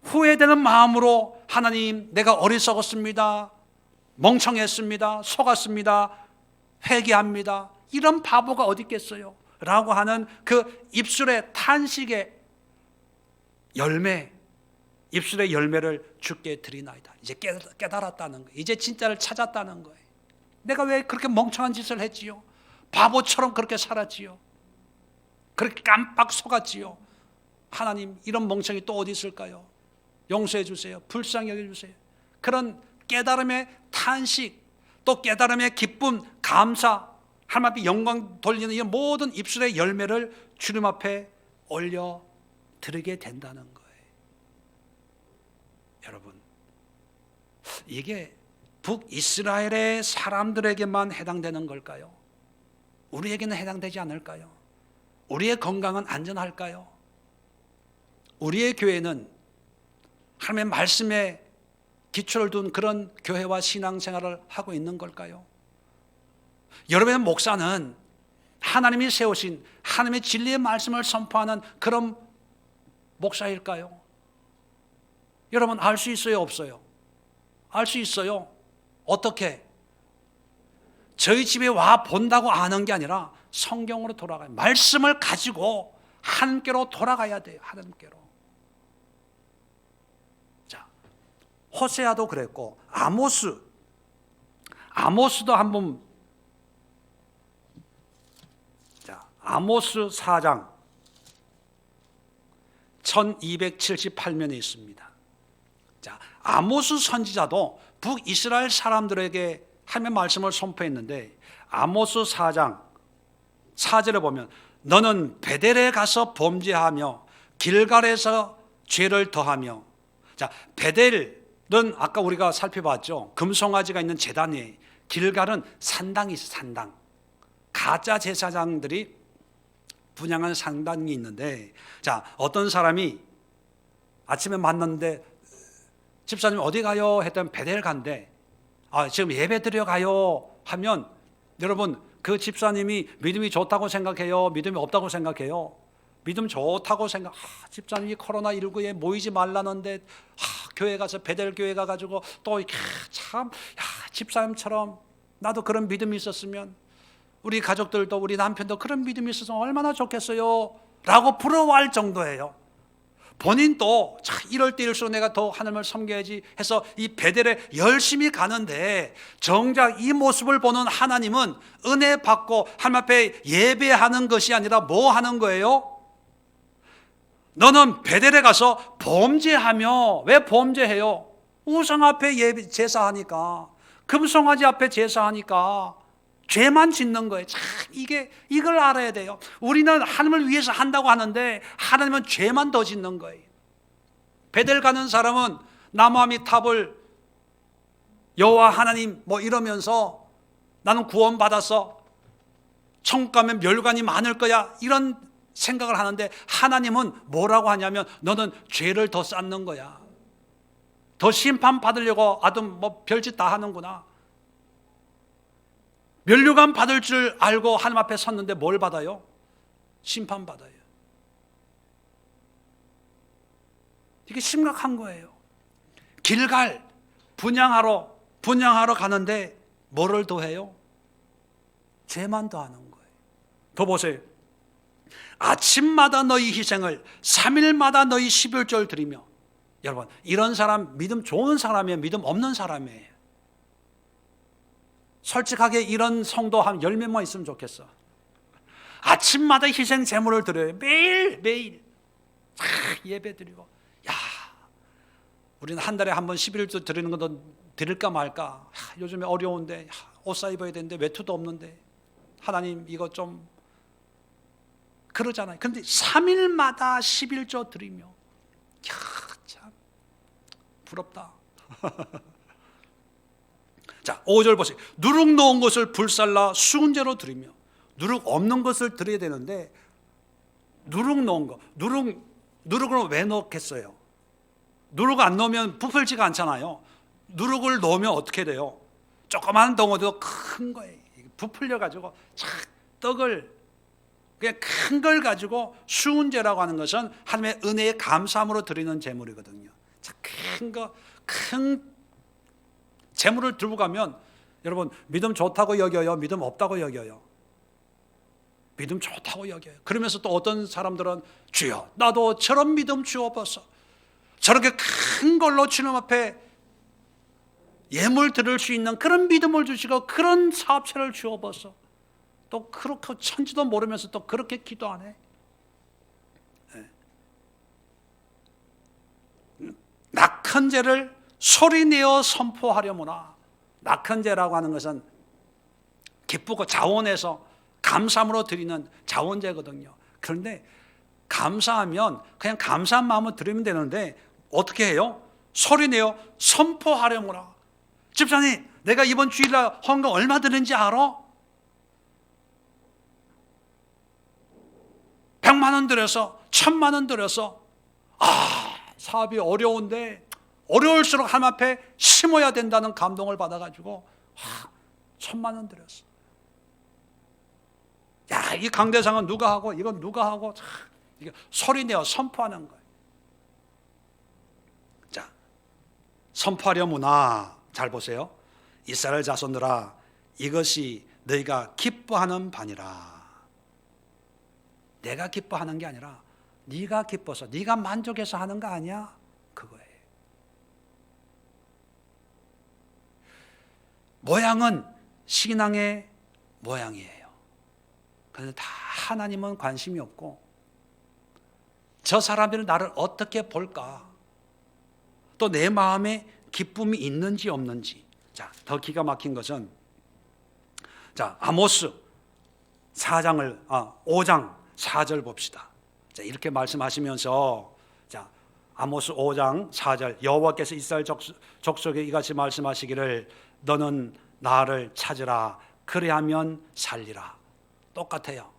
후회되는 마음으로 하나님, 내가 어리석었습니다. 멍청했습니다. 속았습니다. 회개합니다. 이런 바보가 어디 있겠어요? 라고 하는 그 입술의 탄식의 열매, 입술의 열매를 주께 드리나이다. 이제 깨달았다는 거예요. 이제 진짜를 찾았다는 거예요. 내가 왜 그렇게 멍청한 짓을 했지요? 바보처럼 그렇게 살았지요? 그렇게 깜빡 속았지요? 하나님, 이런 멍청이 또 어디 있을까요? 용서해 주세요. 불쌍히 여겨주세요. 그런 깨달음의 탄식, 또 깨달음의 기쁨, 감사, 하나님 앞에 영광 돌리는 이 모든 입술의 열매를 주님 앞에 올려 드리게 된다는 거예요. 여러분, 이게 북이스라엘의 사람들에게만 해당되는 걸까요? 우리에게는 해당되지 않을까요? 우리의 건강은 안전할까요? 우리의 교회는 하나님의 말씀에 기초를 둔 그런 교회와 신앙생활을 하고 있는 걸까요? 여러분의 목사는 하나님이 세우신 하나님의 진리의 말씀을 선포하는 그런 목사일까요? 여러분, 알 수 있어요? 없어요? 알 수 있어요. 어떻게? 저희 집에 와 본다고 아는 게 아니라 성경으로 돌아가요. 말씀을 가지고 하나님께로 돌아가야 돼요. 하나님께로. 자, 호세아도 그랬고 아모스도 한번, 자, 아모스 4장 1278면에 있습니다. 자, 아모스 선지자도 북이스라엘 사람들에게 하나님의 말씀을 선포했는데, 아모스 4장 4절에 보면 너는 베델에 가서 범죄하며 길갈에서 죄를 더하며. 자, 베델은 아까 우리가 살펴봤죠. 금송아지가 있는 제단이에요. 길갈은 산당이 있어요. 산당. 가짜 제사장들이 분양한 상당히 있는데, 자, 어떤 사람이 아침에 만났는데 집사님 어디 가요? 했더니 베델 간대. 지금 예배 드려 가요 하면 여러분, 그 집사님이 믿음이 좋다고 생각해요? 믿음이 없다고 생각해요? 믿음 좋다고 생각. 집사님이 코로나19에 모이지 말라는데 교회 가서 베델 교회 가가지고 또 참 집사님처럼 나도 그런 믿음이 있었으면, 우리 가족들도 우리 남편도 그런 믿음이 있었으면 얼마나 좋겠어요 라고 부러워할 정도예요. 본인도 이럴 때일수록 내가 더 하나님을 섬겨야지 해서 이 베델에 열심히 가는데, 정작 이 모습을 보는 하나님은 은혜 받고 하나님 앞에 예배하는 것이 아니라 뭐 하는 거예요? 너는 베델에 가서 범죄하며. 왜 범죄해요? 우상 앞에 예배 제사하니까, 금송아지 앞에 제사하니까 죄만 짓는 거예요. 이걸 알아야 돼요. 우리는 하나님을 위해서 한다고 하는데 하나님은 죄만 더 짓는 거예요. 베델 가는 사람은 나무아미 탑을 여호와 하나님 뭐 이러면서 나는 구원 받았어, 천국 가면 멸관이 많을 거야, 이런 생각을 하는데, 하나님은 뭐라고 하냐면 너는 죄를 더 쌓는 거야. 더 심판 받으려고 아담 뭐 별짓 다 하는구나. 면류관 받을 줄 알고 하나님 앞에 섰는데 뭘 받아요? 심판 받아요. 이게 심각한 거예요. 길갈 분양하러 가는데 뭐를 더해요? 죄만 더하는 거예요. 더 보세요. 아침마다 너희 희생을 3일마다 너희 11조를 드리며. 여러분, 이런 사람 믿음 좋은 사람이에요? 믿음 없는 사람이에요? 솔직하게 이런 성도 한 10명만 있으면 좋겠어. 아침마다 희생 제물을 드려요. 매일 예배 드리고. 우리는 한 달에 한 번 11조 드리는 것도 드릴까 말까. 요즘에 어려운데 옷 사 입어야 되는데 외투도 없는데 하나님 이거 좀 그러잖아요. 그런데 3일마다 11조 드리며. 참 부럽다. 자, 5절 보세요. 누룩 놓은 것을 불살라 수은제로 드리며. 누룩 없는 것을 드려야 되는데 누룩 놓은 거. 누룩을 왜 넣겠어요? 누룩 안 넣으면 부풀지가 않잖아요. 누룩을 넣으면 어떻게 돼요? 조그만 덩어리도 큰 거예요. 부풀려 가지고 떡을, 그냥 큰 걸 가지고 수은제라고 하는 것은 하나님의 은혜의 감사함으로 드리는 제물이거든요. 큰 제물을 들고 가면 여러분, 믿음 좋다고 여겨요? 믿음 없다고 여겨요? 믿음 좋다고 여겨요. 그러면서 또 어떤 사람들은 주여 나도 저런 믿음 주옵소서, 저렇게 큰 걸로 주님 앞에 예물 드릴 수 있는 그런 믿음을 주시고 그런 사업체를 주옵소서. 또 그렇게 천지도 모르면서 또 그렇게 기도 안 해? 낙헌제를 소리내어 선포하려무나. 낙헌제라고 하는 것은 기쁘고 자원해서 감사함으로 드리는 자원제거든요. 그런데 감사하면 그냥 감사한 마음으로 드리면 되는데 어떻게 해요? 소리내어 선포하려무나. 집사님, 내가 이번 주일날 헌금 얼마 드는지 알아? 100만 원 들여서 1000만 원 들여서 사업이 어려운데 어려울수록 하나님 앞에 심어야 된다는 감동을 받아가지고 1000만 원 들였어. 이 강대상은 누가 하고 이건 누가 하고, 이게 소리내어 선포하는 거예요. 자, 선포하려무나. 잘 보세요. 이스라엘 자손들아, 이것이 너희가 기뻐하는 바니라. 내가 기뻐하는 게 아니라 네가 기뻐서 네가 만족해서 하는 거 아니야? 그거예요. 모양은 신앙의 모양이에요. 그런데 다 하나님은 관심이 없고 저 사람들은 나를 어떻게 볼까? 또 내 마음에 기쁨이 있는지 없는지. 자, 더 기가 막힌 것은, 자, 아모스 5장 4절 봅시다. 자, 이렇게 말씀하시면서, 자, 아모스 5장 4절, 여호와께서 이스라엘 족속에 이같이 말씀하시기를 너는 나를 찾으라, 그리하면 살리라. 똑같아요.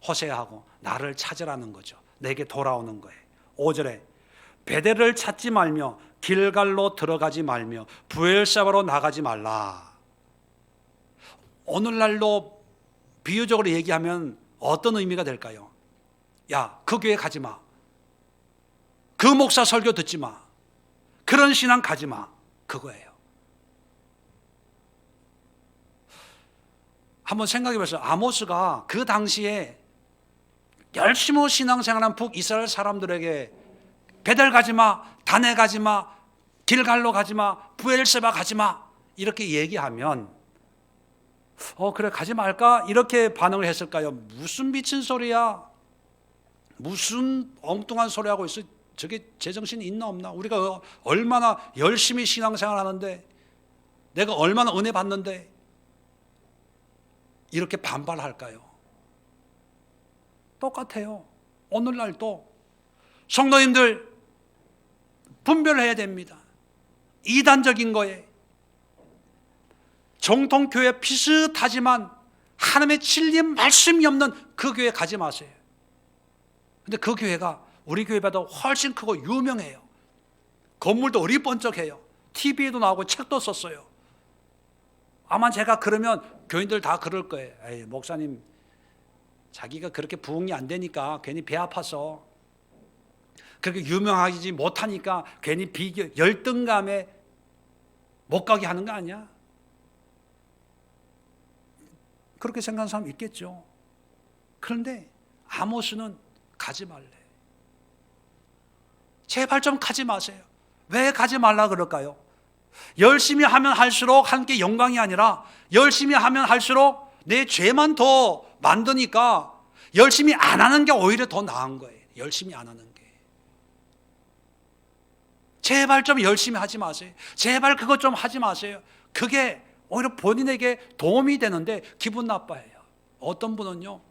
호세아하고 나를 찾으라는 거죠. 내게 돌아오는 거예요. 5절에 베델을 찾지 말며 길갈로 들어가지 말며 브엘세바로 나가지 말라. 오늘날로 비유적으로 얘기하면 어떤 의미가 될까요? 야, 그 교회 가지 마. 그 목사 설교 듣지 마. 그런 신앙 가지 마. 그거예요. 한번 생각해 보세요. 아모스가 그 당시에 열심히 신앙생활한 북이스라엘 사람들에게 베델 가지 마, 다네 가지 마, 길갈로 가지 마, 브엘세바 가지 마 이렇게 얘기하면 그래 가지 말까? 이렇게 반응을 했을까요? 무슨 미친 소리야? 무슨 엉뚱한 소리 하고 있어? 저게 제정신이 있나 없나? 우리가 얼마나 열심히 신앙생활 하는데, 내가 얼마나 은혜 받는데 이렇게 반발할까요? 똑같아요. 오늘날도 성도님들 분별해야 됩니다. 이단적인 거에 정통교회 비슷하지만 하나님의 진리의 말씀이 없는 그 교회 가지 마세요. 근데 그 교회가 우리 교회보다 훨씬 크고 유명해요. 건물도 어리번쩍해요. TV에도 나오고 책도 썼어요. 아마 제가 그러면 교인들 다 그럴 거예요. 에이, 목사님 자기가 그렇게 부흥이 안 되니까 괜히 배 아파서, 그렇게 유명하지 못하니까 괜히 비교, 열등감에 못 가게 하는 거 아니야? 그렇게 생각하는 사람 있겠죠. 그런데 아모스는 가지 말래. 제발 좀 가지 마세요. 왜 가지 말라 그럴까요? 열심히 하면 할수록 함께 영광이 아니라 열심히 하면 할수록 내 죄만 더 만드니까 열심히 안 하는 게 오히려 더 나은 거예요. 열심히 안 하는 게. 제발 좀 열심히 하지 마세요. 제발 그것 좀 하지 마세요. 그게 오히려 본인에게 도움이 되는데 기분 나빠해요. 어떤 분은요,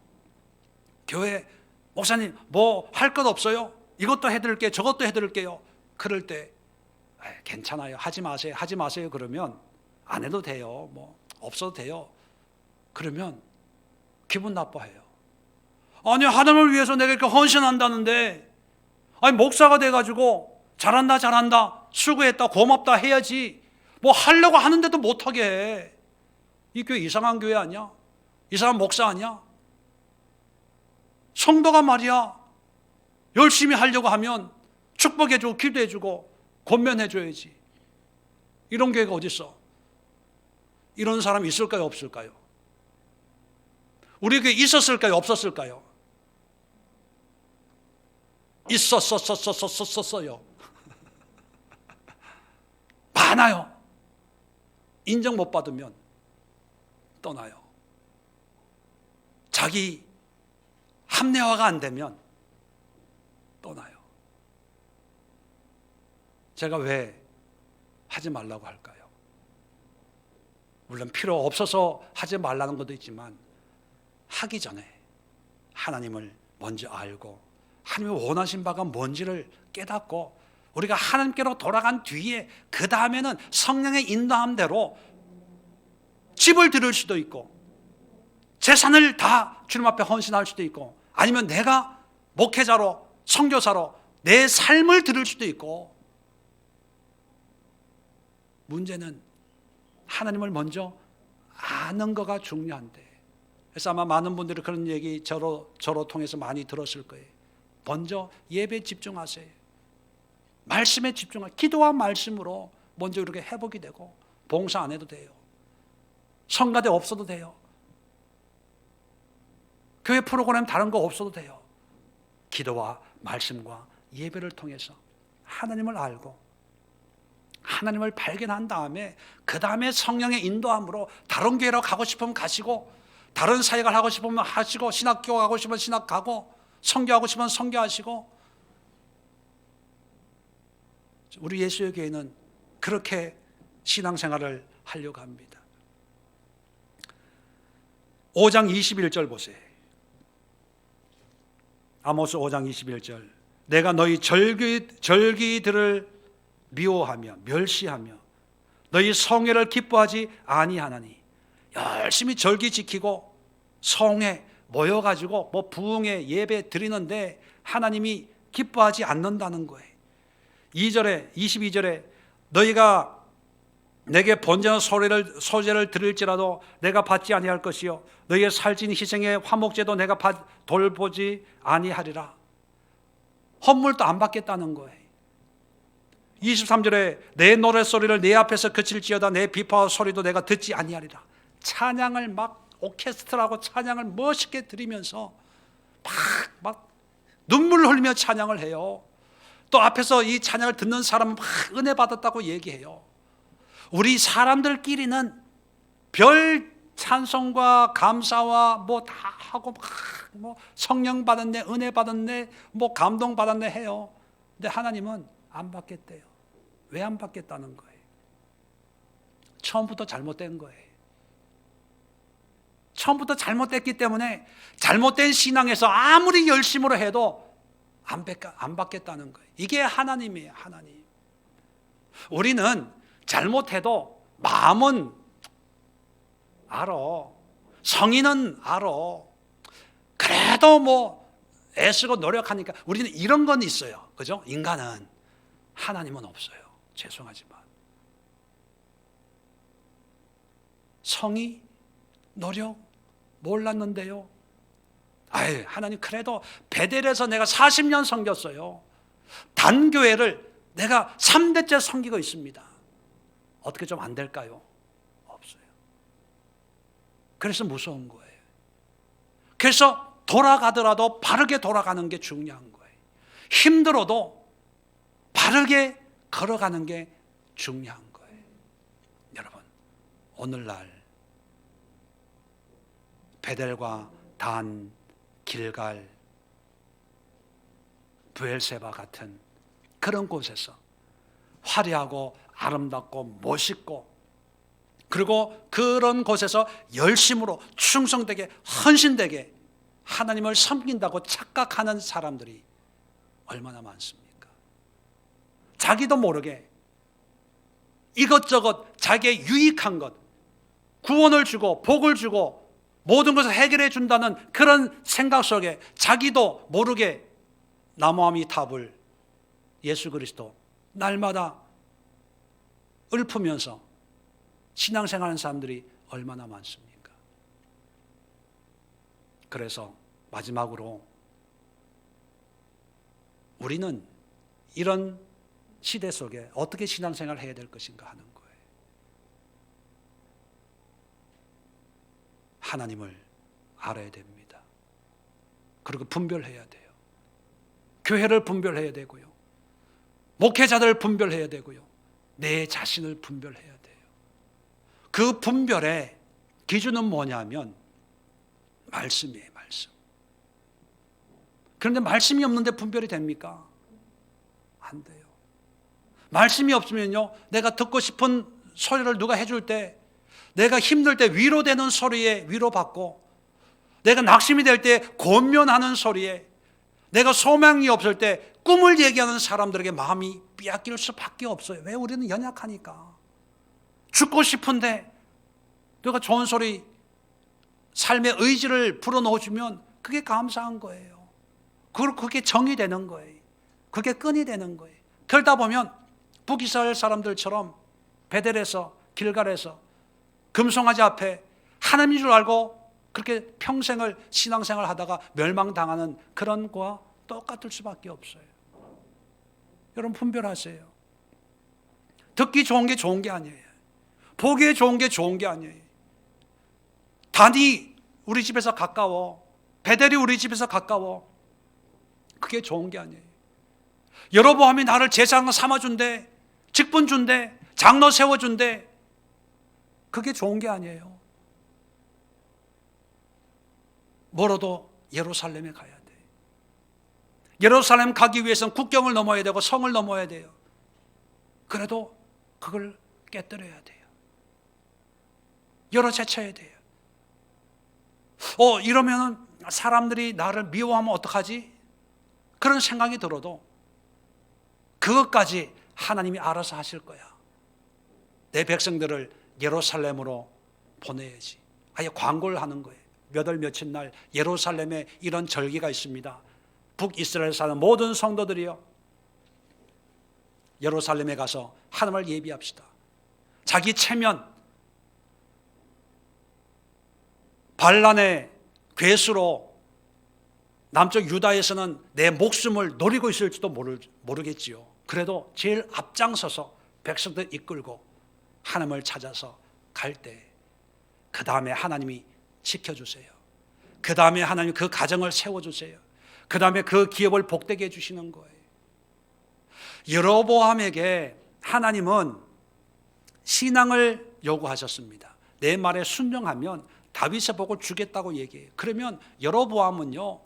교회 목사님 뭐 할 것 없어요? 이것도 해드릴게요, 저것도 해드릴게요. 그럴 때 괜찮아요, 하지 마세요, 하지 마세요. 그러면 안 해도 돼요, 뭐 없어도 돼요. 그러면 기분 나빠해요. 아니, 하나님을 위해서 내가 이렇게 헌신한다는데, 아니 목사가 돼가지고 잘한다 잘한다 수고했다 고맙다 해야지 뭐 하려고 하는데도 못하게 해. 이 교회 이상한 교회 아니야? 이상한 목사 아니야? 성도가 말이야 열심히 하려고 하면 축복해주고 기도해주고 권면해줘야지. 이런 교회가 어디 있어? 이런 사람이 있을까요 없을까요? 우리 교회에 있었을까요 없었을까요? 있었어요. 많아요. 인정 못 받으면 떠나요. 자기 합리화가 안 되면 떠나요. 제가 왜 하지 말라고 할까요? 물론 필요 없어서 하지 말라는 것도 있지만, 하기 전에 하나님을 먼저 알고 하나님이 원하신 바가 뭔지를 깨닫고 우리가 하나님께로 돌아간 뒤에 그 다음에는 성령의 인도함대로 집을 드릴 수도 있고 재산을 다 주님 앞에 헌신할 수도 있고, 아니면 내가 목회자로 선교사로 내 삶을 드릴 수도 있고. 문제는 하나님을 먼저 아는 거가 중요한데, 그래서 아마 많은 분들이 그런 얘기 저로 통해서 많이 들었을 거예요. 먼저 예배에 집중하세요. 말씀에 집중하세요. 기도와 말씀으로 먼저 이렇게 회복이 되고, 봉사 안 해도 돼요. 성가대 없어도 돼요. 교회 프로그램 다른 거 없어도 돼요. 기도와 말씀과 예배를 통해서 하나님을 알고 하나님을 발견한 다음에 그 다음에 성령의 인도함으로 다른 교회로 가고 싶으면 가시고, 다른 사역을 하고 싶으면 하시고, 신학교 가고 싶으면 신학 가고, 선교하고 싶으면 선교하시고. 우리 예수의 교회는 그렇게 신앙생활을 하려고 합니다. 5장 21절 보세요. 아모스 5장 21절. 내가 너희 절기들을 미워하며 멸시하며 너희 성회를 기뻐하지 아니하나니. 열심히 절기 지키고 성회 모여가지고 뭐 부흥회 예배 드리는데 하나님이 기뻐하지 않는다는 거예요. 2절에 22절에 너희가 내게 번제한 소제를 드릴지라도 내가 받지 아니할 것이요 너희의 살찐 희생의 화목제도 내가 돌보지 아니하리라. 헌물도 안 받겠다는 거예요. 23절에 내 노랫소리를 내 앞에서 그칠지어다 내 비파 소리도 내가 듣지 아니하리라. 찬양을 막 오케스트라하고 찬양을 멋있게 드리면서 막 눈물을 흘리며 찬양을 해요. 또 앞에서 이 찬양을 듣는 사람은 막 은혜 받았다고 얘기해요. 우리 사람들끼리는 별 찬송과 감사와 뭐 다 하고 뭐 성령 받았네, 은혜 받았네, 뭐 감동 받았네 해요. 근데 하나님은 안 받겠대요. 왜 안 받겠다는 거예요? 처음부터 잘못된 거예요. 처음부터 잘못됐기 때문에 잘못된 신앙에서 아무리 열심으로 해도 안 받겠다는 거예요. 이게 하나님이에요. 하나님. 우리는 잘못해도 마음은 알아. 성의는 알아. 그래도 뭐 애쓰고 노력하니까 우리는 이런 건 있어요. 그죠? 인간은. 하나님은 없어요. 죄송하지만. 성의, 노력, 몰랐는데요. 아유, 하나님 그래도 베델에서 내가 40년 섬겼어요. 단교회를 내가 3대째 섬기고 있습니다. 어떻게 좀 안 될까요? 없어요. 그래서 무서운 거예요. 그래서 돌아가더라도 바르게 돌아가는 게 중요한 거예요. 힘들어도 바르게 걸어가는 게 중요한 거예요. 여러분, 오늘날 베델과 단, 길갈, 브엘세바 같은 그런 곳에서 화려하고 아름답고 멋있고 그리고 그런 곳에서 열심으로 충성되게 헌신되게 하나님을 섬긴다고 착각하는 사람들이 얼마나 많습니까? 자기도 모르게 이것저것 자기의 유익한 것, 구원을 주고 복을 주고 모든 것을 해결해 준다는 그런 생각 속에 자기도 모르게 나무아미 탑을 예수 그리스도 날마다 읊으면서 신앙생활하는 사람들이 얼마나 많습니까? 그래서 마지막으로 우리는 이런 시대 속에 어떻게 신앙생활을 해야 될 것인가 하는 거예요. 하나님을 알아야 됩니다. 그리고 분별해야 돼요. 교회를 분별해야 되고요. 목회자들을 분별해야 되고요. 내 자신을 분별해야 돼요. 그 분별의 기준은 뭐냐면 말씀이에요. 말씀. 그런데 말씀이 없는데 분별이 됩니까? 안 돼요. 말씀이 없으면요, 내가 듣고 싶은 소리를 누가 해줄 때, 내가 힘들 때 위로되는 소리에 위로받고, 내가 낙심이 될 때 권면하는 소리에, 내가 소망이 없을 때 꿈을 얘기하는 사람들에게 마음이 빼앗길 수밖에 없어요. 왜? 우리는 연약하니까. 죽고 싶은데 누가 좋은 소리, 삶의 의지를 불어넣어주면 그게 감사한 거예요. 그게 정이 되는 거예요. 그게 끈이 되는 거예요. 그러다 보면 북이스라엘 사람들처럼 베델에서, 길갈에서, 금송아지 앞에 하나님인 줄 알고 그렇게 평생을 신앙생활 하다가 멸망당하는 그런 거와 똑같을 수밖에 없어요. 여러분 분별하세요. 듣기 좋은 게 좋은 게 아니에요. 보기에 좋은 게 좋은 게 아니에요. 단이 우리 집에서 가까워, 베델이 우리 집에서 가까워, 그게 좋은 게 아니에요. 여로보암이 나를 제사장 삼아준대, 직분 준대, 장로 세워준대, 그게 좋은 게 아니에요. 멀어도 예루살렘에 가야 돼. 예루살렘 가기 위해서는 국경을 넘어야 되고 성을 넘어야 돼요. 그래도 그걸 깨뜨려야 돼요. 열어제쳐야 돼요. 이러면 사람들이 나를 미워하면 어떡하지? 그런 생각이 들어도 그것까지 하나님이 알아서 하실 거야. 내 백성들을 예루살렘으로 보내야지. 아예 광고를 하는 거예요. 몇 월 며칠 날 예루살렘에 이런 절기가 있습니다. 북이스라엘 사는 모든 성도들이요, 예루살렘에 가서 하나님을 예비합시다. 자기 체면, 반란의 괴수로 남쪽 유다에서는 내 목숨을 노리고 있을지도 모르겠지요. 그래도 제일 앞장서서 백성들 이끌고 하나님을 찾아서 갈 때, 그 다음에 하나님이 지켜주세요. 그 다음에 하나님 그 가정을 세워주세요. 그 다음에 그 기업을 복되게 해주시는 거예요. 여로보암에게 하나님은 신앙을 요구하셨습니다. 내 말에 순종하면 다윗의 복을 주겠다고 얘기해요. 그러면 여로보암은요,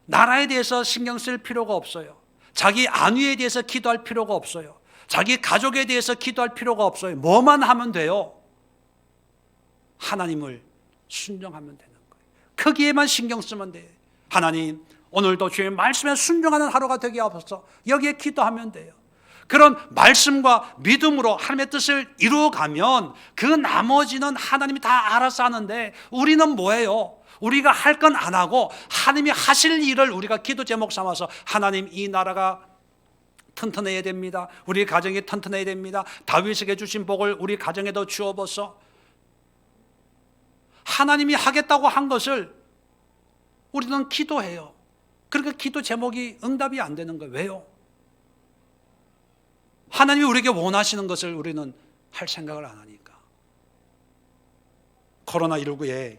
나라에 대해서 신경 쓸 필요가 없어요. 자기 안위에 대해서 기도할 필요가 없어요. 자기 가족에 대해서 기도할 필요가 없어요. 뭐만 하면 돼요? 하나님을 순종하면 되는 거예요. 거기에만 신경 쓰면 돼요. 하나님, 오늘도 주의 말씀에 순종하는 하루가 되게 하옵소서. 여기에 기도하면 돼요. 그런 말씀과 믿음으로 하나님의 뜻을 이루어가면 그 나머지는 하나님이 다 알아서 하는데, 우리는 뭐예요? 우리가 할 건 안 하고 하나님이 하실 일을 우리가 기도 제목 삼아서, 하나님 이 나라가 튼튼해야 됩니다. 우리 가정이 튼튼해야 됩니다. 다윗에게 주신 복을 우리 가정에도 주어보소. 하나님이 하겠다고 한 것을 우리는 기도해요. 그러니까 기도 제목이 응답이 안 되는 거예요. 왜요? 하나님이 우리에게 원하시는 것을 우리는 할 생각을 안 하니까. 코로나19에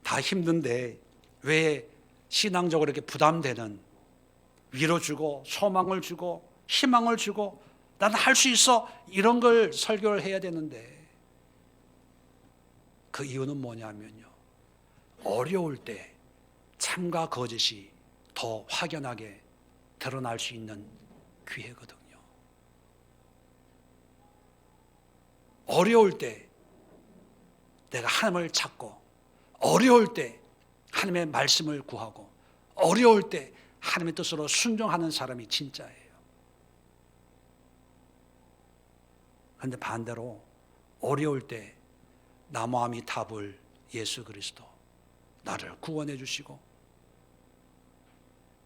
다 힘든데 왜 신앙적으로 이렇게 부담되는, 위로 주고 소망을 주고 희망을 주고 나는 할 수 있어, 이런 걸 설교를 해야 되는데, 그 이유는 뭐냐면요, 어려울 때 참과 거짓이 더 확연하게 드러날 수 있는 기회거든요. 어려울 때 내가 하나님을 찾고, 어려울 때 하나님의 말씀을 구하고, 어려울 때 하나님의 뜻으로 순종하는 사람이 진짜예요. 그런데 반대로 어려울 때 나무아미 답을 예수 그리스도 나를 구원해 주시고,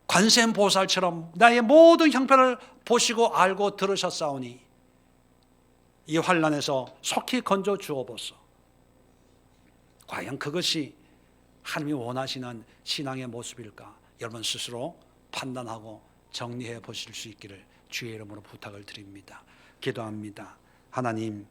관세음보살처럼 나의 모든 형편을 보시고 알고 들으셨사오니 이 환난에서 속히 건져 주옵소서. 과연 그것이 하나님이 원하시는 신앙의 모습일까? 여러분 스스로 판단하고 정리해 보실 수 있기를 주의 이름으로 부탁을 드립니다. 기도합니다. 하나님,